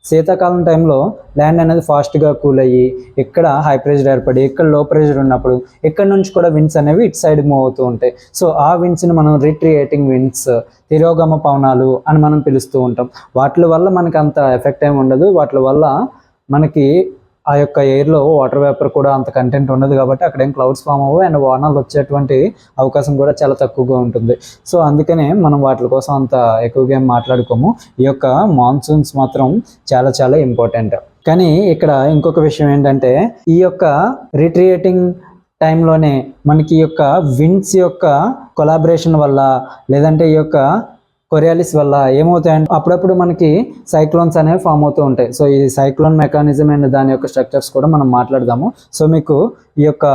శీతాకాలం టైంలో ల్యాండ్ అనేది ఫాస్ట్గా కూల్ అయ్యి ఇక్కడ హై ప్రెషర్ ఏర్పడి ఇక్కడ లో ప్రెషర్ ఉన్నప్పుడు ఇక్కడ నుంచి కూడా విండ్స్ అనేవి ఇటు సైడ్ మూవ్ అవుతూ ఉంటాయి. సో ఆ విండ్స్ని మనం రిట్రియేటింగ్ విండ్స్, తిరోగమ పవనాలు అని మనం పిలుస్తూ ఉంటాం. వాటి వల్ల మనకి అంత ఎఫెక్ట్ ఏమి ఉండదు. వాటి వల్ల మనకి ఆ యొక్క ఎయిర్లో వాటర్ వేపర్ కూడా అంత కంటెంట్ ఉండదు కాబట్టి అక్కడ ఏం క్లౌడ్స్ ఫామ్ అవ్వవు అండ్ వానలు వచ్చేటువంటి అవకాశం కూడా చాలా తక్కువగా ఉంటుంది. సో అందుకనే మనం వాటి కోసం అంత ఎక్కువగా ఏం మాట్లాడుకోము. ఈ యొక్క మాన్సూన్స్ మాత్రం చాలా చాలా ఇంపార్టెంట్. కానీ ఇక్కడ ఇంకొక విషయం ఏంటంటే ఈ యొక్క రిట్రియేటింగ్ టైంలోనే మనకి ఈ యొక్క విండ్స్ యొక్క కొలాబరేషన్ వల్ల లేదంటే ఈ యొక్క కొరియాలిస్ వల్ల ఏమవుతాయంటే అప్పుడప్పుడు మనకి సైక్లోన్స్ అనేవి ఫామ్ అవుతూ ఉంటాయి. సో ఈ సైక్లోన్ మెకానిజం అండ్ దాని యొక్క స్ట్రక్చర్స్ కూడా మనం మాట్లాడదాము. సో మీకు ఈ యొక్క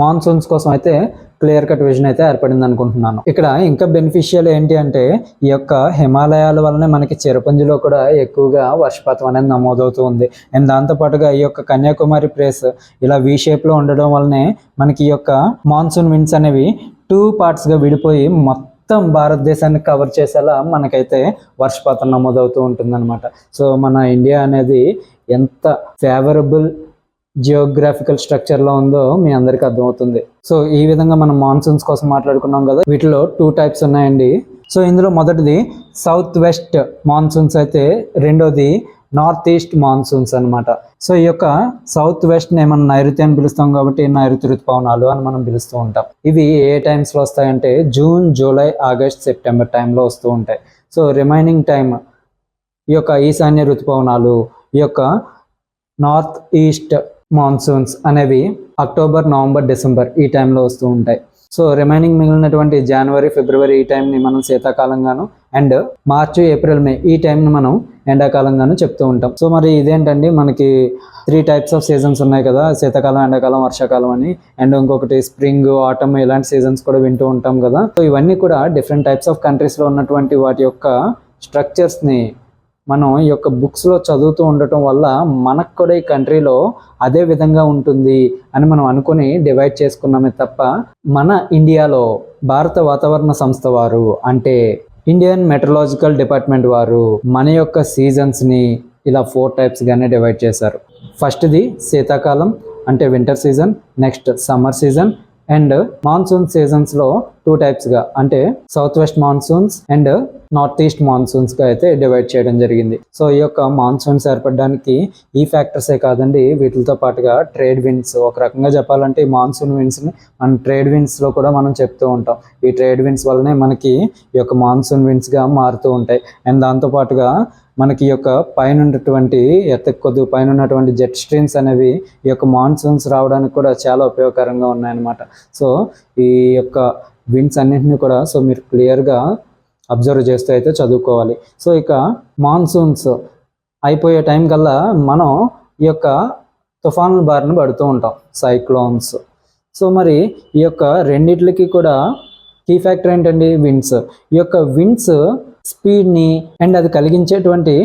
మాన్సూన్స్ కోసం అయితే క్లియర్ కట్ విజన్ అయితే ఏర్పడింది అనుకుంటున్నాను. ఇక్కడ ఇంకా బెనిఫిషియల్ ఏంటి అంటే ఈ యొక్క హిమాలయాల వలన మనకి చిరపుంజిలో కూడా ఎక్కువగా వర్షపాతం అనేది నమోదవుతూ ఉంది. అండ్ దాంతోపాటుగా ఈ యొక్క కన్యాకుమారి ప్లేస్ ఇలా వి షేప్లో ఉండడం వల్లనే మనకి ఈ యొక్క మాన్సూన్ విండ్స్ అనేవి 2 పార్ట్స్గా విడిపోయి మొత్తం భారతదేశాన్ని కవర్ చేసేలా మనకైతే వర్షపాతం నమోదవుతూ ఉంటుందన్నమాట. సో మన ఇండియా అనేది ఎంత ఫేవరబుల్ జియోగ్రాఫికల్ స్ట్రక్చర్లో ఉందో మీ అందరికీ అర్థమవుతుంది. సో ఈ విధంగా మనం మాన్సూన్స్ కోసం మాట్లాడుకున్నాం కదా, వీటిలో 2 టైప్స్ ఉన్నాయండి. సో ఇందులో మొదటిది సౌత్ వెస్ట్ మాన్సూన్స్ అయితే రెండోది నార్త్ ఈస్ట్ మాన్సూన్స్ అనమాట. సో ఈ యొక్క సౌత్ వెస్ట్ని మనం నైరుతి అని పిలుస్తాం కాబట్టి నైరుతి ఋతుపవనాలు అని మనం పిలుస్తూ ఉంటాం. ఇవి ఏ టైమ్స్లో వస్తాయంటే జూన్, జూలై, ఆగస్ట్, సెప్టెంబర్ టైంలో వస్తూ ఉంటాయి. సో రిమైనింగ్ టైం ఈ యొక్క ఈశాన్య ఋతుపవనాలు, ఈ యొక్క నార్త్ ఈస్ట్ మాన్సూన్స్ అనేవి అక్టోబర్, నవంబర్, డిసెంబర్ ఈ టైంలో వస్తూ ఉంటాయి. సో రిమైనింగ్ మిగిలినటువంటి జనవరి, ఫిబ్రవరి ఈ టైంని మనం శీతాకాలంగాను అండ్ మార్చి, ఏప్రిల్, మే ఈ టైంని మనం ఎండాకాలంగాను చెప్తూ ఉంటాం. సో మరి ఇదేంటండి, మనకి 3 టైప్స్ ఆఫ్ సీజన్స్ ఉన్నాయి కదా, శీతాకాలం, ఎండాకాలం, వర్షాకాలం అని. అండ్ ఇంకొకటి స్ప్రింగ్, ఆటమ్ ఇలాంటి సీజన్స్ కూడా వింటూ ఉంటాం కదా. సో ఇవన్నీ కూడా డిఫరెంట్ టైప్స్ ఆఫ్ కంట్రీస్లో ఉన్నటువంటి వాటి యొక్క స్ట్రక్చర్స్ని మనం ఈ యొక్క బుక్స్లో చదువుతూ ఉండటం వల్ల మనకు కూడా ఈ కంట్రీలో అదే విధంగా ఉంటుంది అని మనం అనుకుని డివైడ్ చేసుకున్నామే తప్ప మన ఇండియాలో భారత వాతావరణ సంస్థ వారు అంటే ఇండియన్ మెట్రలాజికల్ డిపార్ట్మెంట్ వారు మన యొక్క సీజన్స్ని ఇలా 4 టైప్స్గానే డివైడ్ చేశారు. ఫస్ట్ది శీతాకాలం అంటే winter season, next summer season and monsoon సీజన్స్లో 2 టైప్స్గా అంటే south west monsoons and north east మాన్సూన్స్గా అయితే డివైడ్ చేయడం జరిగింది. సో ఈ యొక్క మాన్సూన్స్ ఏర్పడడానికి ఈ ఫ్యాక్టర్సే కాదండి, వీటితో పాటుగా ట్రేడ్ విండ్స్, ఒక రకంగా చెప్పాలంటే ఈ మాన్సూన్ విండ్స్ని మనం ట్రేడ్ విండ్స్లో కూడా మనం చెప్తూ ఉంటాం. ఈ ట్రేడ్ విండ్స్ వల్లనే మనకి ఈ యొక్క మాన్సూన్ విండ్స్గా మారుతూ ఉంటాయి. అండ్ దాంతోపాటుగా మనకి ఈ యొక్క పైన ఉన్నటువంటి కొద్ది పైన ఉన్నటువంటి జెట్ స్ట్రీమ్స్ అనేవి ఈ యొక్క మాన్సూన్స్ రావడానికి కూడా చాలా ఉపయోగకరంగా ఉన్నాయన్నమాట. సో ఈ యొక్క విండ్స్ అన్నింటినీ కూడా సో మీరు క్లియర్గా అబ్జర్వ్ చేస్తూ అయితే చదువుకోవాలి. సో ఇక మాన్సూన్స్ అయిపోయే టైం కల్లా మనం ఈ యొక్క తుఫానుల బారిన పడుతూ ఉంటాం, సైక్లోన్స్. సో మరి ఈ యొక్క రెండిట్లకి కూడా కీ ఫ్యాక్టర్ ఏంటండి, విండ్స్. ఈ యొక్క విండ్స్ స్పీడ్ని అండ్ అది కలిగించేటువంటి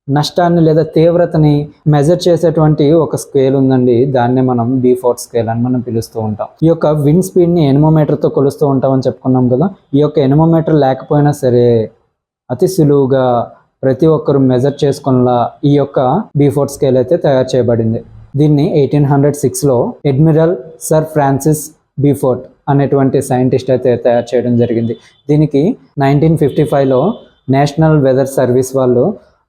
నష్టాన్ని లేదా తీవ్రతని మెజర్ చేసేటువంటి ఒక స్కేల్ ఉందండి, దాన్నే మనం B-Fort స్కేల్ అని మనం పిలుస్తూ ఉంటాం. ఈ యొక్క విండ్ స్పీడ్ని ఎనిమోమీటర్తో కొలుస్తూ ఉంటామని చెప్పుకున్నాం కదా. ఈ యొక్క ఎనిమోమీటర్ లేకపోయినా సరే అతి సులువుగా ప్రతి ఒక్కరు మెజర్ చేసుకునేలా ఈ యొక్క B-Fort స్కేల్ అయితే తయారు చేయబడింది. దీన్ని 1806లో అడ్మిరల్ సర్ ఫ్రాన్సిస్ B-Fort అనేటువంటి సైంటిస్ట్ అయితే తయారు చేయడం జరిగింది. దీనికి 1955లో నేషనల్ వెదర్ సర్వీస్ వాళ్ళు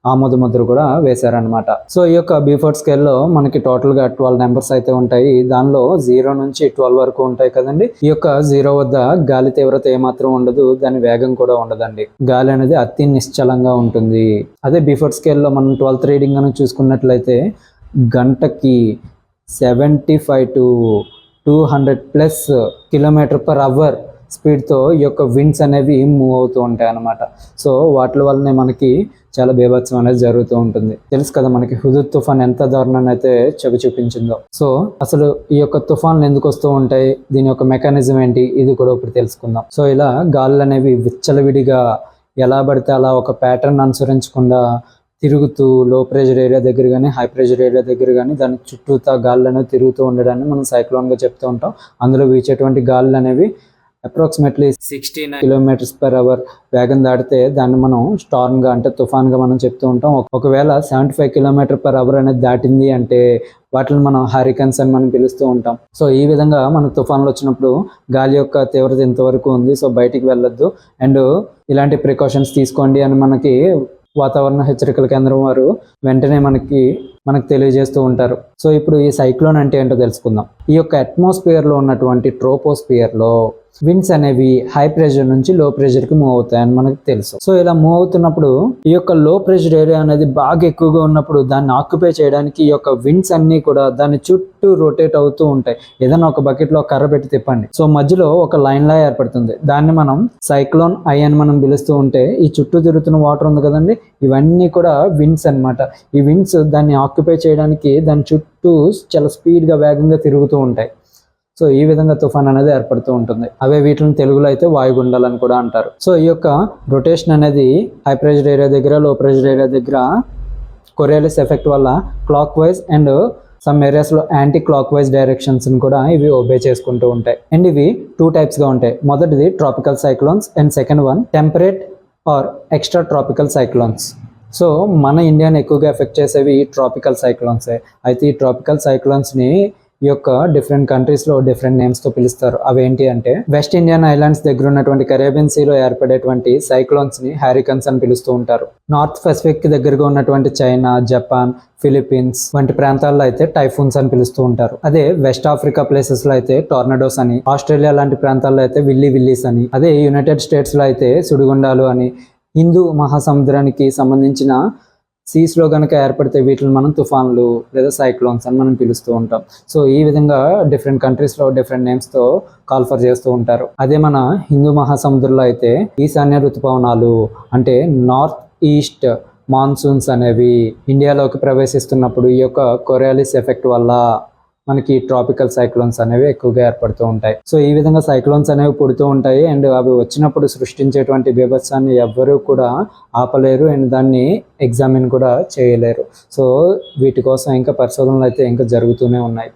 ఆమోద ముద్ర కూడా వేశారనమాట. సో ఈ యొక్క B-Fort స్కేల్లో మనకి టోటల్గా 12 నెంబర్స్ అయితే ఉంటాయి. దానిలో 0 నుంచి 12 వరకు ఉంటాయి కదండి. ఈ యొక్క 0 వద్ద గాలి తీవ్రత ఏమాత్రం ఉండదు, దాని వేగం కూడా ఉండదండి. గాలి అనేది అతి నిశ్చలంగా ఉంటుంది. అదే B-Fort స్కేల్లో మనం 12th రీడింగ్ అని చూసుకున్నట్లయితే గంటకి 75 to 200+ km/h స్పీడ్తో ఈ యొక్క విండ్స్ అనేవి మూవ్ అవుతూ ఉంటాయి అన్నమాట. సో వాటి వల్లనే మనకి చాలా బీభత్సం అనేది జరుగుతూ ఉంటుంది. తెలుసు కదా మనకి హుదూద్ తుఫాన్ ఎంత దారుణాన్ని అయితే చెవి చూపించిందో. సో అసలు ఈ యొక్క తుఫాన్లు ఎందుకు వస్తూ ఉంటాయి, దీని యొక్క మెకానిజం ఏంటి, ఇది కూడా ఇప్పుడు తెలుసుకుందాం. సో ఇలా గాలులు అనేవి విచ్చలవిడిగా ఎలా పడితే అలా ఒక ప్యాటర్న్ అనుసరించకుండా తిరుగుతూ లో ప్రెషర్ ఏరియా దగ్గర కానీ హై ప్రెషర్ ఏరియా దగ్గర కానీ దాని చుట్టూతా గాలులు అనేవి తిరుగుతూ ఉండడాన్ని మనం సైక్లోన్గా చెప్తూ ఉంటాం. అందులో వీచేటువంటి గాలులు అనేవి అప్రాక్సిమేట్లీ 69 km/h వేగం దాటితే దాన్ని మనం స్టార్మ్గా అంటే తుఫాన్గా మనం చెప్తూ ఉంటాం. ఒకవేళ 75 km/h అనేది దాటింది అంటే వాటిని మనం హరికన్స్ అని మనం పిలుస్తూ ఉంటాం. సో ఈ విధంగా మనకు తుఫాన్లు వచ్చినప్పుడు గాలి యొక్క తీవ్రత ఇంతవరకు ఉంది, సో బయటికి వెళ్ళొద్దు అండ్ ఇలాంటి ప్రికాషన్స్ తీసుకోండి అని మనకి వాతావరణ హెచ్చరికల కేంద్రం వారు వెంటనే మనకు తెలియజేస్తూ ఉంటారు. సో ఇప్పుడు ఈ సైక్లోన్ అంటే ఏంటో తెలుసుకుందాం. ఈ యొక్క అట్మాస్ఫియర్లో ఉన్నటువంటి ట్రోపోస్ఫియర్లో విండ్స్ అనేవి హై ప్రెషర్ నుంచి లో ప్రెషర్కి మూవ్ అవుతాయని మనకు తెలుసు. సో ఇలా మూవ్ అవుతున్నప్పుడు ఈ యొక్క లో ప్రెషర్ ఏరియా అనేది బాగా ఎక్కువగా ఉన్నప్పుడు దాన్ని ఆక్యుపై చేయడానికి ఈ యొక్క విండ్స్ అన్నీ కూడా దాని చుట్టూ రొటేట్ అవుతూ ఉంటాయి. ఏదైనా ఒక బకెట్లో కర్ర పెట్టి తిప్పండి, సో మధ్యలో ఒక లైన్ లా ఏర్పడుతుంది. దాన్ని మనం సైక్లోన్ ఐ అని మనం పిలుస్తూ ఉంటే ఈ చుట్టూ తిరుగుతున్న వాటర్ ఉంది కదండి, ఇవన్నీ కూడా విండ్స్ అన్నమాట. ఈ విండ్స్ దాన్ని ఆక్యుపై చేయడానికి దాని చుట్టూ చాలా స్పీడ్గా వేగంగా తిరుగుతూ ఉంటాయి. సో ఈ విధంగా తుఫాన్ అనేది ఏర్పడుతూ ఉంటుంది. అవే వీటిని తెలుగులో అయితే వాయుగుండాలని కూడా అంటారు. సో ఈ యొక్క రొటేషన్ అనేది హై ప్రెషర్ ఏరియా దగ్గర, లో ప్రెషర్ ఏరియా దగ్గర కొరియాలిస్ ఎఫెక్ట్ వల్ల క్లాక్ వైజ్ అండ్ సమ్ ఏరియాస్లో యాంటీ క్లాక్ వైజ్ డైరెక్షన్స్ని కూడా ఇవి ఒబే చేసుకుంటూ ఉంటాయి. అండ్ ఇవి 2 టైప్స్గా ఉంటాయి. మొదటిది tropical cyclones and second one temperate are extra tropical cyclones. So మన ఇండియాని ఎక్కువగా ఎఫెక్ట్ చేసేవి ట్రాపికల్ సైక్లోన్సే. అయితే ఈ ట్రాపికల్ సైక్లోన్స్ని ఈ యొక్క డిఫరెంట్ కంట్రీస్లో డిఫరెంట్ నేమ్స్తో పిలుస్తారు. అవేంటి అంటే వెస్ట్ ఇండియన్ ఐలాండ్స్ దగ్గర ఉన్నటువంటి కరేబియన్ సీలో ఏర్పడేటువంటి సైక్లోన్స్ని హ్యారికన్స్ అని పిలుస్తూ ఉంటారు. నార్త్ పసిఫిక్ దగ్గరగా ఉన్నటువంటి చైనా, జపాన్, ఫిలిప్పీన్స్ వంటి ప్రాంతాల్లో అయితే టైఫూన్స్ అని పిలుస్తూ ఉంటారు. అదే వెస్ట్ ఆఫ్రికా ప్లేసెస్లో అయితే టోర్నడోస్ అని, ఆస్ట్రేలియా లాంటి ప్రాంతాల్లో అయితే విల్లీస్ అని, అదే యునైటెడ్ స్టేట్స్లో అయితే సుడిగుండాలు అని, హిందూ మహాసముద్రానికి సంబంధించిన సీస్లో కనుక ఏర్పడితే వీటిని మనం తుఫాన్లు లేదా సైక్లోన్స్ అని మనం పిలుస్తూ ఉంటాం. సో ఈ విధంగా డిఫరెంట్ కంట్రీస్లో డిఫరెంట్ నేమ్స్తో కాల్ఫర్ చేస్తూ ఉంటారు. అదే మన హిందూ మహాసముద్రంలో అయితే ఈశాన్య ఋతుపవనాలు అంటే నార్త్ ఈస్ట్ మాన్సూన్స్ అనేవి ఇండియాలోకి ప్రవేశిస్తున్నప్పుడు ఈ యొక్క కొరియాలిస్ ఎఫెక్ట్ వల్ల మనకి ట్రాపికల్ సైక్లోన్స్ అనేవి ఎక్కువగా ఏర్పడుతూ ఉంటాయి. సో ఈ విధంగా సైక్లోన్స్ అనేవి పుడుతూ ఉంటాయి అండ్ అవి వచ్చినప్పుడు సృష్టించేటువంటి బీభత్సాన్ని ఎవ్వరూ కూడా ఆపలేరు అండ్ దాన్ని ఎగ్జామిన్ కూడా చేయలేరు. సో వీటి కోసం ఇంకా పరిశోధనలు అయితే ఇంకా జరుగుతూనే ఉన్నాయి.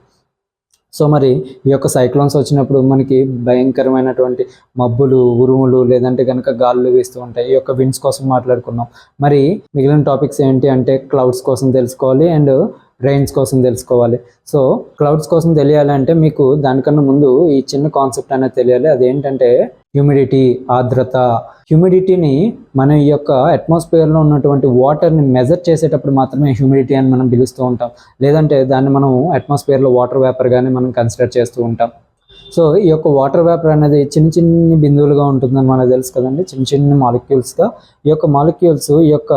సో మరి ఈ యొక్క సైక్లోన్స్ వచ్చినప్పుడు మనకి భయంకరమైనటువంటి మబ్బులు, ఉరుములు లేదంటే కనుక గాలులు వీస్తూ ఉంటాయి. ఈ యొక్క విండ్స్ కోసం మాట్లాడుకున్నాం. మరి మిగిలిన టాపిక్స్ ఏంటి అంటే క్లౌడ్స్ కోసం తెలుసుకోవాలి అండ్ రెయిన్స్ కోసం తెలుసుకోవాలి. సో క్లౌడ్స్ కోసం తెలియాలంటే మీకు దానికన్నా ముందు ఈ చిన్న కాన్సెప్ట్ అనేది తెలియాలి. అదేంటంటే హ్యూమిడిటీ, ఆర్ద్రత. హ్యూమిడిటీని మనం ఈ యొక్క అట్మాస్ఫియర్లో ఉన్నటువంటి వాటర్ని మెజర్ చేసేటప్పుడు మాత్రమే హ్యూమిడిటీ అని మనం పిలుస్తూ ఉంటాం. లేదంటే దాన్ని మనం అట్మాస్ఫియర్లో వాటర్ వేపర్గానే మనం కన్సిడర్ చేస్తూ ఉంటాం. సో ఈ యొక్క వాటర్ వేపర్ అనేది చిన్ని బిందువులుగా ఉంటుందని మనకు తెలుసు కదండి, చిన్న మాలిక్యూల్స్గా. ఈ యొక్క మాలిక్యూల్స్ ఈ యొక్క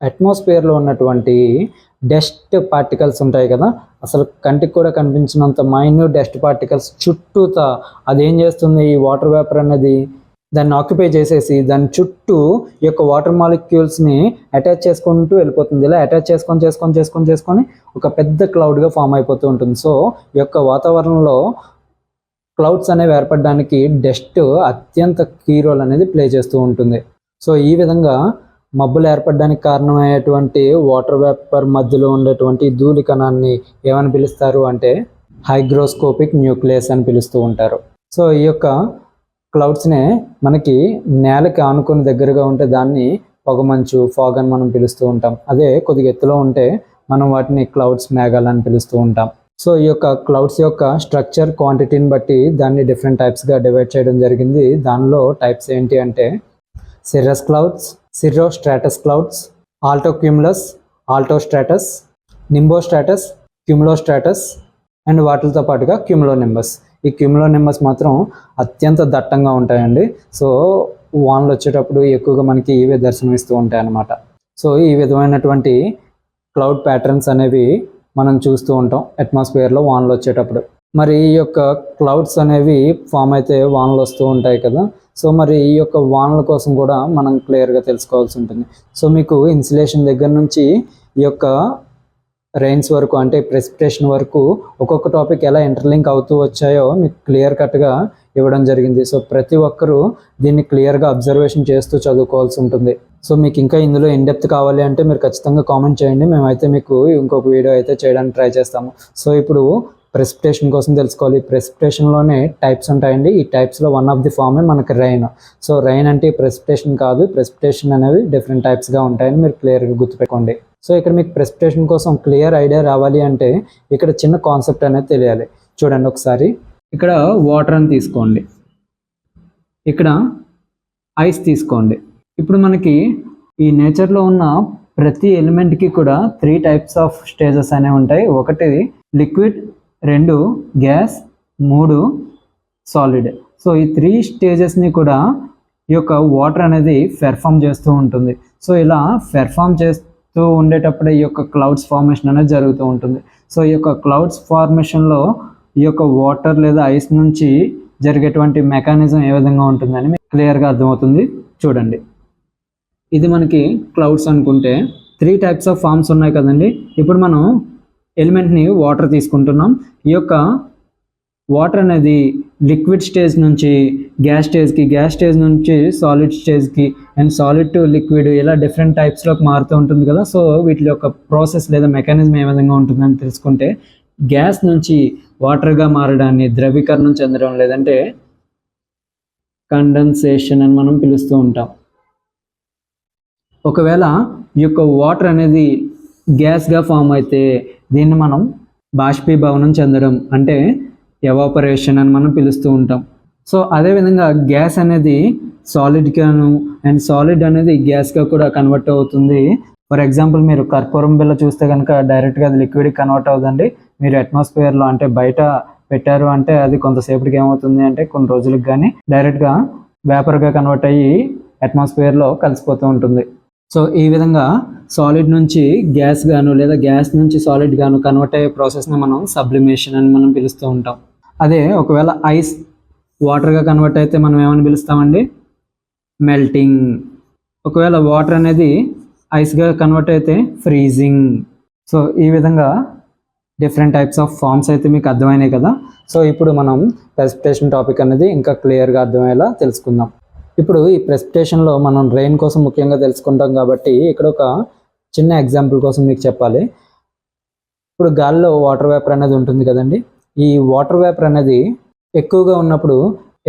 అట్మాస్ఫియర్లో ఉన్నటువంటి డస్ట్ పార్టికల్స్ ఉంటాయి కదా, అసలు కంటికి కూడా కనిపించినంత మైన్యూట్ డస్ట్ పార్టికల్స్ చుట్టూతా అదేం చేస్తుంది, ఈ వాటర్ వేపర్ అనేది దాన్ని ఆక్యుపై చేసేసి దాని చుట్టూ ఈ యొక్క వాటర్ మాలిక్యూల్స్ని అటాచ్ చేసుకుంటూ వెళ్ళిపోతుంది. ఇలా అటాచ్ చేసుకొని ఒక పెద్ద క్లౌడ్గా ఫామ్ అయిపోతూ ఉంటుంది. సో ఈ యొక్క వాతావరణంలో క్లౌడ్స్ అనేవి ఏర్పడడానికి డస్ట్ అత్యంత కీ రోల్ అనేది ప్లే చేస్తూ ఉంటుంది. సో ఈ విధంగా మబ్బులు ఏర్పడడానికి కారణమయ్యేటువంటి వాటర్ వేపర్ మధ్యలో ఉండేటువంటి ధూళి కణాన్ని ఏమని పిలుస్తారు అంటే హైగ్రోస్కోపిక్ న్యూక్లియస్ అని పిలుస్తూ ఉంటారు. సో ఈ యొక్క క్లౌడ్స్నే మనకి నేలకి ఆనుకొని దగ్గరగా ఉంటే దాన్ని పొగమంచు, ఫాగ్ అని మనం పిలుస్తూ ఉంటాం. అదే కొద్దిగా ఎత్తులో ఉంటే మనం వాటిని క్లౌడ్స్, మేఘాలు అని పిలుస్తూ ఉంటాం. సో ఈ యొక్క క్లౌడ్స్ యొక్క స్ట్రక్చర్, క్వాంటిటీని బట్టి దాన్ని డిఫరెంట్ టైప్స్గా డివైడ్ చేయడం జరిగింది. దానిలో టైప్స్ ఏంటి అంటే cirrus clouds, cirrostratus clouds, altocumulus, altostratus, nimbostratus, cumulostratus and వాటితో పాటుగా క్యూములోనింబస్. ఈ క్యూములోనింబస్ మాత్రం అత్యంత దట్టంగా ఉంటాయండి. సో వానలు వచ్చేటప్పుడు ఎక్కువగా మనకి ఇవే దర్శనమిస్తూ ఉంటాయి అన్నమాట. సో ఈ విధమైనటువంటి క్లౌడ్ ప్యాటర్న్స్ అనేవి మనం చూస్తూ ఉంటాం అట్మాస్ఫియర్లో వానలు వచ్చేటప్పుడు. మరి ఈ యొక్క క్లౌడ్స్ అనేవి ఫామ్ అయితే వానలు వస్తూ ఉంటాయి కదా. సో మరి ఈ యొక్క వానల కోసం కూడా మనం క్లియర్గా తెలుసుకోవాల్సి ఉంటుంది. సో మీకు ఇన్సులేషన్ దగ్గర నుంచి ఈ యొక్క రెయిన్స్ వరకు అంటే ప్రెసిపిటేషన్ వరకు ఒక్కొక్క టాపిక్ ఎలా ఇంటర్లింక్ అవుతూ వచ్చాయో మీకు క్లియర్ కట్గా ఇవ్వడం జరిగింది. సో ప్రతి ఒక్కరూ దీన్ని క్లియర్గా అబ్జర్వేషన్ చేస్తూ చదువుకోవాల్సి ఉంటుంది. సో మీకు ఇంకా ఇందులో ఇన్డెప్త్ కావాలి అంటే మీరు ఖచ్చితంగా కామెంట్ చేయండి. మేమైతే మీకు ఇంకొక వీడియో అయితే చేయడానికి ట్రై చేస్తాము. సో ఇప్పుడు ప్రెసిపిటేషన్ కోసం తెలుసుకోవాలి. ప్రెసిపిటేషన్లోనే టైప్స్ ఉంటాయండి. ఈ టైప్స్లో వన్ ఆఫ్ ది ఫామే మనకి రెయిన్. సో రెయిన్ అంటే ప్రెసిపిటేషన్ కాదు, ప్రెసిపిటేషన్ అనేవి డిఫరెంట్ టైప్స్గా ఉంటాయని మీరు క్లియర్గా గుర్తుపెట్టుకోండి. సో ఇక్కడ మీకు ప్రెసిపిటేషన్ కోసం క్లియర్ ఐడియా రావాలి అంటే ఇక్కడ చిన్న కాన్సెప్ట్ అనేది తెలియాలి. చూడండి ఒకసారి, ఇక్కడ వాటర్ అని తీసుకోండి, ఇక్కడ ఐస్ తీసుకోండి. ఇప్పుడు మనకి ఈ నేచర్లో ఉన్న ప్రతి ఎలిమెంట్కి కూడా 3 టైప్స్ ఆఫ్ స్టేజెస్ అనేవి ఉంటాయి. ఒకటి లిక్విడ్, 2 గ్యాస్, 3 సాలిడ్. సో ఈ 3 స్టేజెస్ని కూడా ఈ యొక్క వాటర్ అనేది పెర్ఫామ్ చేస్తూ ఉంటుంది. సో ఇలా పెర్ఫామ్ చేస్తూ ఉండేటప్పుడే ఈ యొక్క క్లౌడ్స్ ఫార్మేషన్ అనేది జరుగుతూ ఉంటుంది. సో ఈ యొక్క క్లౌడ్స్ ఫార్మేషన్లో ఈ యొక్క వాటర్ లేదా ఐస్ నుంచి జరిగేటువంటి మెకానిజం ఏ విధంగా ఉంటుందని మీకు క్లియర్గా అర్థమవుతుంది. చూడండి, ఇది మనకి క్లౌడ్స్ అనుకుంటే 3 టైప్స్ ఆఫ్ ఫార్మ్స్ ఉన్నాయి కదండి. ఇప్పుడు మనం ఎలిమెంట్ని వాటర్ తీసుకుంటున్నాం. ఈ యొక్క వాటర్ అనేది లిక్విడ్ స్టేజ్ నుంచి గ్యాస్ స్టేజ్కి, గ్యాస్ స్టేజ్ నుంచి సాలిడ్ స్టేజ్కి, అండ్ సాలిడ్ టు లిక్విడ్ ఇలా డిఫరెంట్ టైప్స్లోకి మారుతూ ఉంటుంది కదా. సో వీటి యొక్క ప్రాసెస్ లేదా మెకానిజం ఏ విధంగా ఉంటుందని తెలుసుకుంటే, గ్యాస్ నుంచి వాటర్గా మారడాన్ని ద్రవీకరణం చెందడం లేదంటే కండెన్సేషన్ అని మనం పిలుస్తూ ఉంటాం. ఒకవేళ ఈ యొక్క వాటర్ అనేది గ్యాస్గా ఫామ్ అయితే దీన్ని మనం బాష్పీభవనం చెందడం అంటే ఎవాపరేషన్ అని మనం పిలుస్తూ ఉంటాం. సో అదేవిధంగా గ్యాస్ అనేది సాలిడ్గాను అండ్ సాలిడ్ అనేది గ్యాస్గా కూడా కన్వర్ట్ అవుతుంది. ఫర్ ఎగ్జాంపుల్ మీరు కర్పూరం బిళ్ళ చూస్తే కనుక డైరెక్ట్గా అది లిక్విడ్కి కన్వర్ట్ అవుతుందండి. మీరు అట్మాస్ఫియర్లో అంటే బయట పెట్టారు అంటే అది కొంతసేపటికి ఏమవుతుంది అంటే కొన్ని రోజులకు కానీ డైరెక్ట్గా వేపర్గా కన్వర్ట్ అయ్యి అట్మాస్ఫియర్లో కలిసిపోతూ ఉంటుంది. సో ఈ విధంగా సాలిడ్ నుంచి గ్యాస్ గాను లేదా గ్యాస్ నుంచి సాలిడ్ గాను కన్వర్ట్ అయ్యే ప్రాసెస్ని మనం సబ్లిమేషన్ అని మనం పిలుస్తూ ఉంటాం. అదే ఒకవేళ ఐస్ వాటర్గా కన్వర్ట్ అయితే మనం ఏమని పిలుస్తామండి? మెల్టింగ్. ఒకవేళ వాటర్ అనేది ఐస్గా కన్వర్ట్ అయితే ఫ్రీజింగ్. సో ఈ విధంగా డిఫరెంట్ టైప్స్ ఆఫ్ ఫార్మ్స్ అయితే మీకు అర్థమైనాయి కదా. సో ఇప్పుడు మనం ప్రెసిపిటేషన్ టాపిక్ అనేది ఇంకా క్లియర్గా అర్థమయ్యేలా తెలుసుకుందాం. ఇప్పుడు ఈ ప్రెసిపిటేషన్లో మనం రెయిన్ కోసం ముఖ్యంగా తెలుసుకుంటాం కాబట్టి ఇక్కడ ఒక చిన్న ఎగ్జాంపుల్ కోసం మీకు చెప్పాలి. ఇప్పుడు గాలిలో వాటర్ వేపర్ అనేది ఉంటుంది కదండి. ఈ వాటర్ వేపర్ అనేది ఎక్కువగా ఉన్నప్పుడు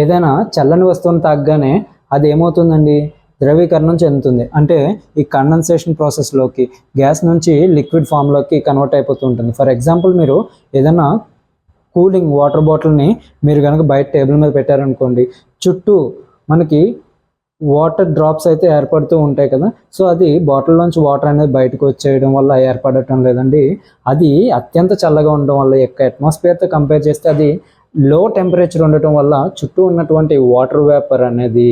ఏదైనా చల్లని వస్తువును తాగగానే అది ఏమవుతుందండి? ద్రవీకరణం చెందుతుంది. అంటే ఈ కండెన్సేషన్ ప్రాసెస్లోకి గ్యాస్ నుంచి లిక్విడ్ ఫామ్లోకి కన్వర్ట్ అయిపోతూ ఉంటుంది. ఫర్ ఎగ్జాంపుల్ మీరు ఏదైనా కూలింగ్ వాటర్ బాటిల్ని మీరు కనుక బయట టేబుల్ మీద పెట్టారనుకోండి, చుట్టూ మనకి వాటర్ డ్రాప్స్ అయితే ఏర్పడుతూ ఉంటాయి కదా. సో అది బాటిల్లోంచి వాటర్ అనేది బయటకు వచ్చేయడం వల్ల ఏర్పడటం లేదండి. అది అత్యంత చల్లగా ఉండడం వల్ల యొక్క అట్మాస్ఫియర్తో కంపేర్ చేస్తే అది లో టెంపరేచర్ ఉండటం వల్ల చుట్టూ ఉన్నటువంటి వాటర్ వేపర్ అనేది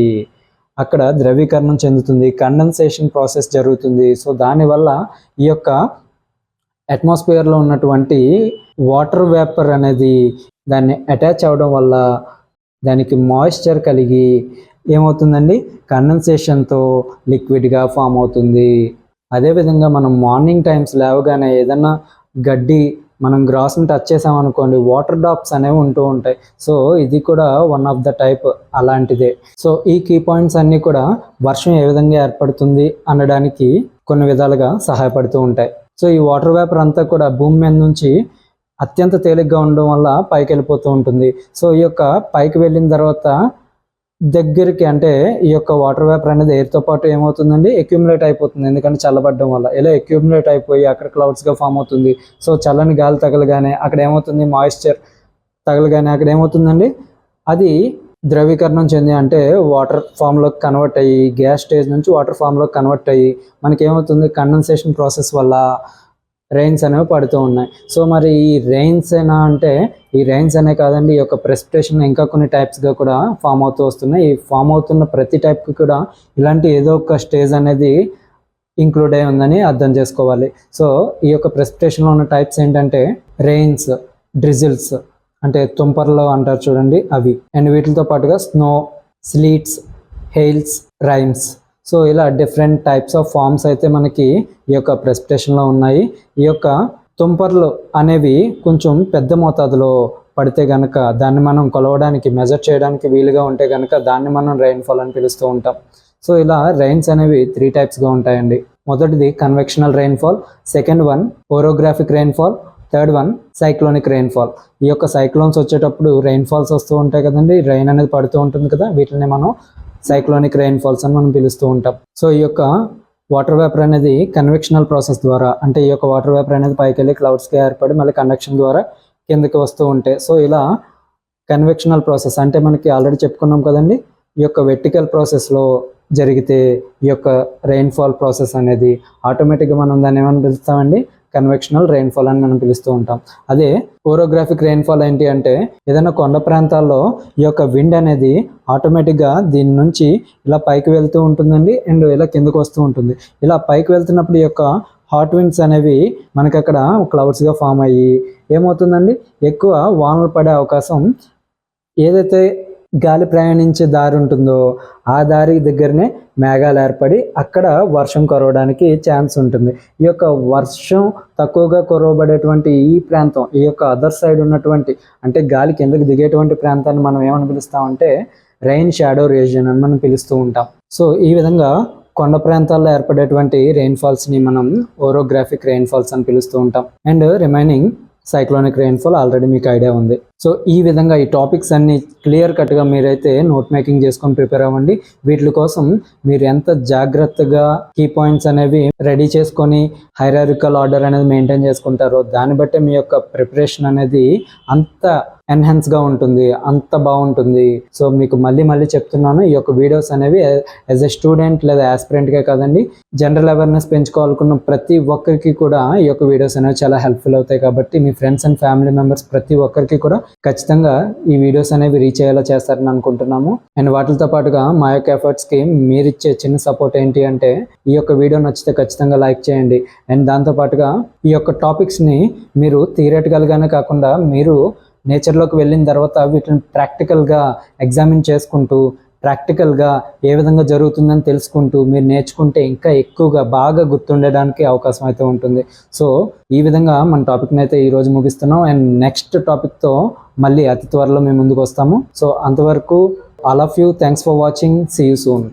అక్కడ ద్రవీకరణం చెందుతుంది, కండెన్సేషన్ ప్రాసెస్ జరుగుతుంది. సో దానివల్ల ఈ యొక్క అట్మాస్ఫియర్లో ఉన్నటువంటి వాటర్ వేపర్ అనేది దాన్ని అటాచ్ అవ్వడం వల్ల దానికి మాయిశ్చర్ కలిగి ఏమవుతుందండి? కండెన్సేషన్తో లిక్విడ్గా ఫామ్ అవుతుంది. అదేవిధంగా మనం మార్నింగ్ టైమ్స్ లేవగానే ఏదన్నా గడ్డి మనం గ్రాస్ని టచ్ చేసామనుకోండి, వాటర్ డ్రాప్స్ అనేవి ఉంటూ ఉంటాయి. సో ఇది కూడా వన్ ఆఫ్ ద టైప్ అలాంటిదే. సో ఈ కీ పాయింట్స్ అన్నీ కూడా వర్షం ఏ విధంగా ఏర్పడుతుంది అనడానికి కొన్ని విధాలుగా సహాయపడుతూ ఉంటాయి. సో ఈ వాటర్ వేపర్ అంతా కూడా భూమి మీద నుంచి అత్యంత తేలిగ్గా ఉండడం వల్ల పైకి వెళ్ళిపోతూ ఉంటుంది. సో ఈ యొక్క పైకి వెళ్ళిన తర్వాత దగ్గరికి అంటే ఈ యొక్క వాటర్ వేపర్ అనేది ఎయిర్తో పాటు ఏమవుతుందండి? అక్యూములేట్ అయిపోతుంది. ఎందుకంటే చల్లబడడం వల్ల ఇలా అక్యూములేట్ అయిపోయి అక్కడ క్లౌడ్స్గా ఫామ్ అవుతుంది. సో చల్లని గాలి తగలగానే అక్కడ ఏమవుతుంది? మాయిశ్చర్ తగలగానే అక్కడ ఏమవుతుందండి? అది ద్రవీకరణం చెంది అంటే వాటర్ ఫామ్లోకి కన్వర్ట్ అయ్యి గ్యాస్ స్టేజ్ నుంచి వాటర్ ఫామ్లోకి కన్వర్ట్ అయ్యి మనకి ఏమవుతుంది? కండెన్సేషన్ ప్రాసెస్ వల్ల రెయిన్స్ అనేవి పడుతూ ఉన్నాయి. సో మరి ఈ రెయిన్స్ అయినా అంటే ఈ రెయిన్స్ అనే కాదండి, ఈ యొక్క ప్రెసిపిటేషన్ ఇంకా కొన్ని టైప్స్గా కూడా ఫామ్ అవుతూ వస్తున్నాయి. ఈ ఫామ్ అవుతున్న ప్రతి టైప్కి కూడా ఇలాంటి ఏదో ఒక స్టేజ్ అనేది ఇంక్లూడ్ అయి ఉందని అర్థం చేసుకోవాలి. సో ఈ యొక్క ప్రెసిపిటేషన్లో ఉన్న టైప్స్ ఏంటంటే రెయిన్స్, డ్రిజిల్స్ అంటే తుంపర్లు అంటారు చూడండి అవి, అండ్ వీటితో పాటుగా snow, cleats, hails, rains. So ఇలా డిఫరెంట్ టైప్స్ ఆఫ్ ఫార్మ్స్ అయితే మనకి ఈ యొక్క ప్రెసిపిటేషన్లో ఉన్నాయి. ఈ యొక్క తుంపర్లు అనేవి కొంచెం పెద్ద మోతాదులో పడితే కనుక దాన్ని మనం కొలవడానికి, మెజర్ చేయడానికి వీలుగా ఉంటే కనుక దాన్ని మనం రెయిన్ఫాల్ అని పిలుస్తూ ఉంటాం. సో ఇలా రెయిన్స్ అనేవి 3 టైప్స్గా ఉంటాయండి. మొదటిది convectional rainfall, second one orographic rainfall, third one cyclonic rainfall. ఈ యొక్క సైక్లోన్స్ వచ్చేటప్పుడు రెయిన్ఫాల్స్ వస్తూ ఉంటాయి కదండి, రెయిన్ అనేది పడుతూ ఉంటుంది కదా, వీటిని మనం సైక్లోనిక్ రెయిన్ఫాల్స్ అని మనం పిలుస్తూ ఉంటాం. సో ఈ యొక్క వాటర్ వేపర్ అనేది కన్వెక్షనల్ ప్రాసెస్ ద్వారా అంటే ఈ యొక్క వాటర్ వేపర్ అనేది పైకి వెళ్ళి క్లౌడ్స్గా ఏర్పడి మళ్ళీ కండక్షన్ ద్వారా కిందకి వస్తూ ఉంటాయి. సో ఇలా కన్వెక్షనల్ ప్రాసెస్ అంటే మనకి ఆల్రెడీ చెప్పుకున్నాం కదండి, ఈ యొక్క వెర్టికల్ ప్రాసెస్లో జరిగితే ఈ యొక్క రెయిన్ఫాల్ ప్రాసెస్ అనేది ఆటోమేటిక్గా మనం దాన్ని ఏమని పిలుస్తామండి? కన్వెక్షనల్ రెయిన్ఫాల్ అని మనం పిలుస్తూ ఉంటాం. అదే ఓరోగ్రాఫిక్ రెయిన్ఫాల్ ఏంటి అంటే ఏదైనా కొండ ప్రాంతాల్లో ఈ యొక్క విండ్ అనేది ఆటోమేటిక్గా దీని నుంచి ఇలా పైకి వెళ్తూ ఉంటుందండి అండ్ ఇలా కిందకు వస్తూ ఉంటుంది. ఇలా పైకి వెళ్తున్నప్పుడు ఈ యొక్క హాట్ విండ్స్ అనేవి మనకి అక్కడ క్లౌడ్స్గా ఫామ్ అయ్యి ఏమవుతుందండి? ఎక్కువ వానలు పడే అవకాశం ఏదైతే గాలి ప్రయాణించే దారి ఉంటుందో ఆ దారి దగ్గరనే మేఘాలు ఏర్పడి అక్కడ వర్షం కురవడానికి ఛాన్స్ ఉంటుంది. ఈ యొక్క వర్షం తక్కువగా కురవబడేటువంటి ఈ ప్రాంతం, ఈ యొక్క అదర్ సైడ్ ఉన్నటువంటి అంటే గాలి కిందకి దిగేటువంటి ప్రాంతాన్ని మనం ఏమని పిలుస్తామంటే రెయిన్ షాడో రీజియన్ అని మనం పిలుస్తూ ఉంటాం. సో ఈ విధంగా కొండ ప్రాంతాల్లో ఏర్పడేటువంటి రెయిన్ఫాల్స్ని మనం ఓరోగ్రాఫిక్ రెయిన్ఫాల్స్ అని పిలుస్తూ ఉంటాం. And remaining cyclonic rainfall already మీకు ఐడియా ఉంది. సో ఈ విధంగా ఈ టాపిక్స్ అన్ని క్లియర్ కట్గా మీరైతే నోట్ మేకింగ్ చేసుకొని ప్రిపేర్ అవ్వండి. వీటి కోసం మీరు ఎంత జాగ్రత్తగా కీ పాయింట్స్ అనేవి రెడీ చేసుకొని హైరారికల్ ఆర్డర్ అనేది మెయింటైన్ చేసుకుంటారో దాన్ని బట్టే మీ యొక్క ప్రిపరేషన్ అనేది అంత ఎన్హాన్స్గా ఉంటుంది, అంత బాగుంటుంది. సో మీకు మళ్ళీ చెప్తున్నాను, ఈ యొక్క వీడియోస్ అనేవి యాజ్ ఎ స్టూడెంట్ లేదా యాస్పిరెంట్గా కాదండి, జనరల్ అవేర్నెస్ పెంచుకోవాలనుకున్న ప్రతి ఒక్కరికి కూడా ఈ యొక్క వీడియోస్ అనేవి చాలా హెల్ప్ఫుల్ అవుతాయి. కాబట్టి మీ ఫ్రెండ్స్ అండ్ ఫ్యామిలీ మెంబర్స్ ప్రతి ఒక్కరికి కూడా ఖచ్చితంగా ఈ వీడియోస్ అనేవి రీచ్ అయ్యేలా చేస్తారని అనుకుంటున్నాము. అండ్ వాటితో పాటుగా మా యొక్క ఎఫర్ట్స్కి మీరు ఇచ్చే చిన్న సపోర్ట్ ఏంటి అంటే ఈ యొక్క వీడియో నచ్చితే ఖచ్చితంగా లైక్ చేయండి. అండ్ దాంతోపాటుగా ఈ యొక్క టాపిక్స్ని మీరు థియరటికల్గానే కాకుండా మీరు నేచర్లోకి వెళ్ళిన తర్వాత వీటిని ప్రాక్టికల్గా ఎగ్జామిన్ చేసుకుంటూ ప్రాక్టికల్గా ఏ విధంగా జరుగుతుందని తెలుసుకుంటూ మీరు నేర్చుకుంటే ఇంకా ఎక్కువగా బాగా గుర్తుండడానికి అవకాశం అయితే ఉంటుంది. సో ఈ విధంగా మన టాపిక్ని అయితే ఈరోజు ముగిస్తున్నాం. అండ్ నెక్స్ట్ టాపిక్తో మళ్ళీ అతి త్వరలో మేము ముందుకు వస్తాము. సో అంతవరకు all of you thanks for watching. See you soon.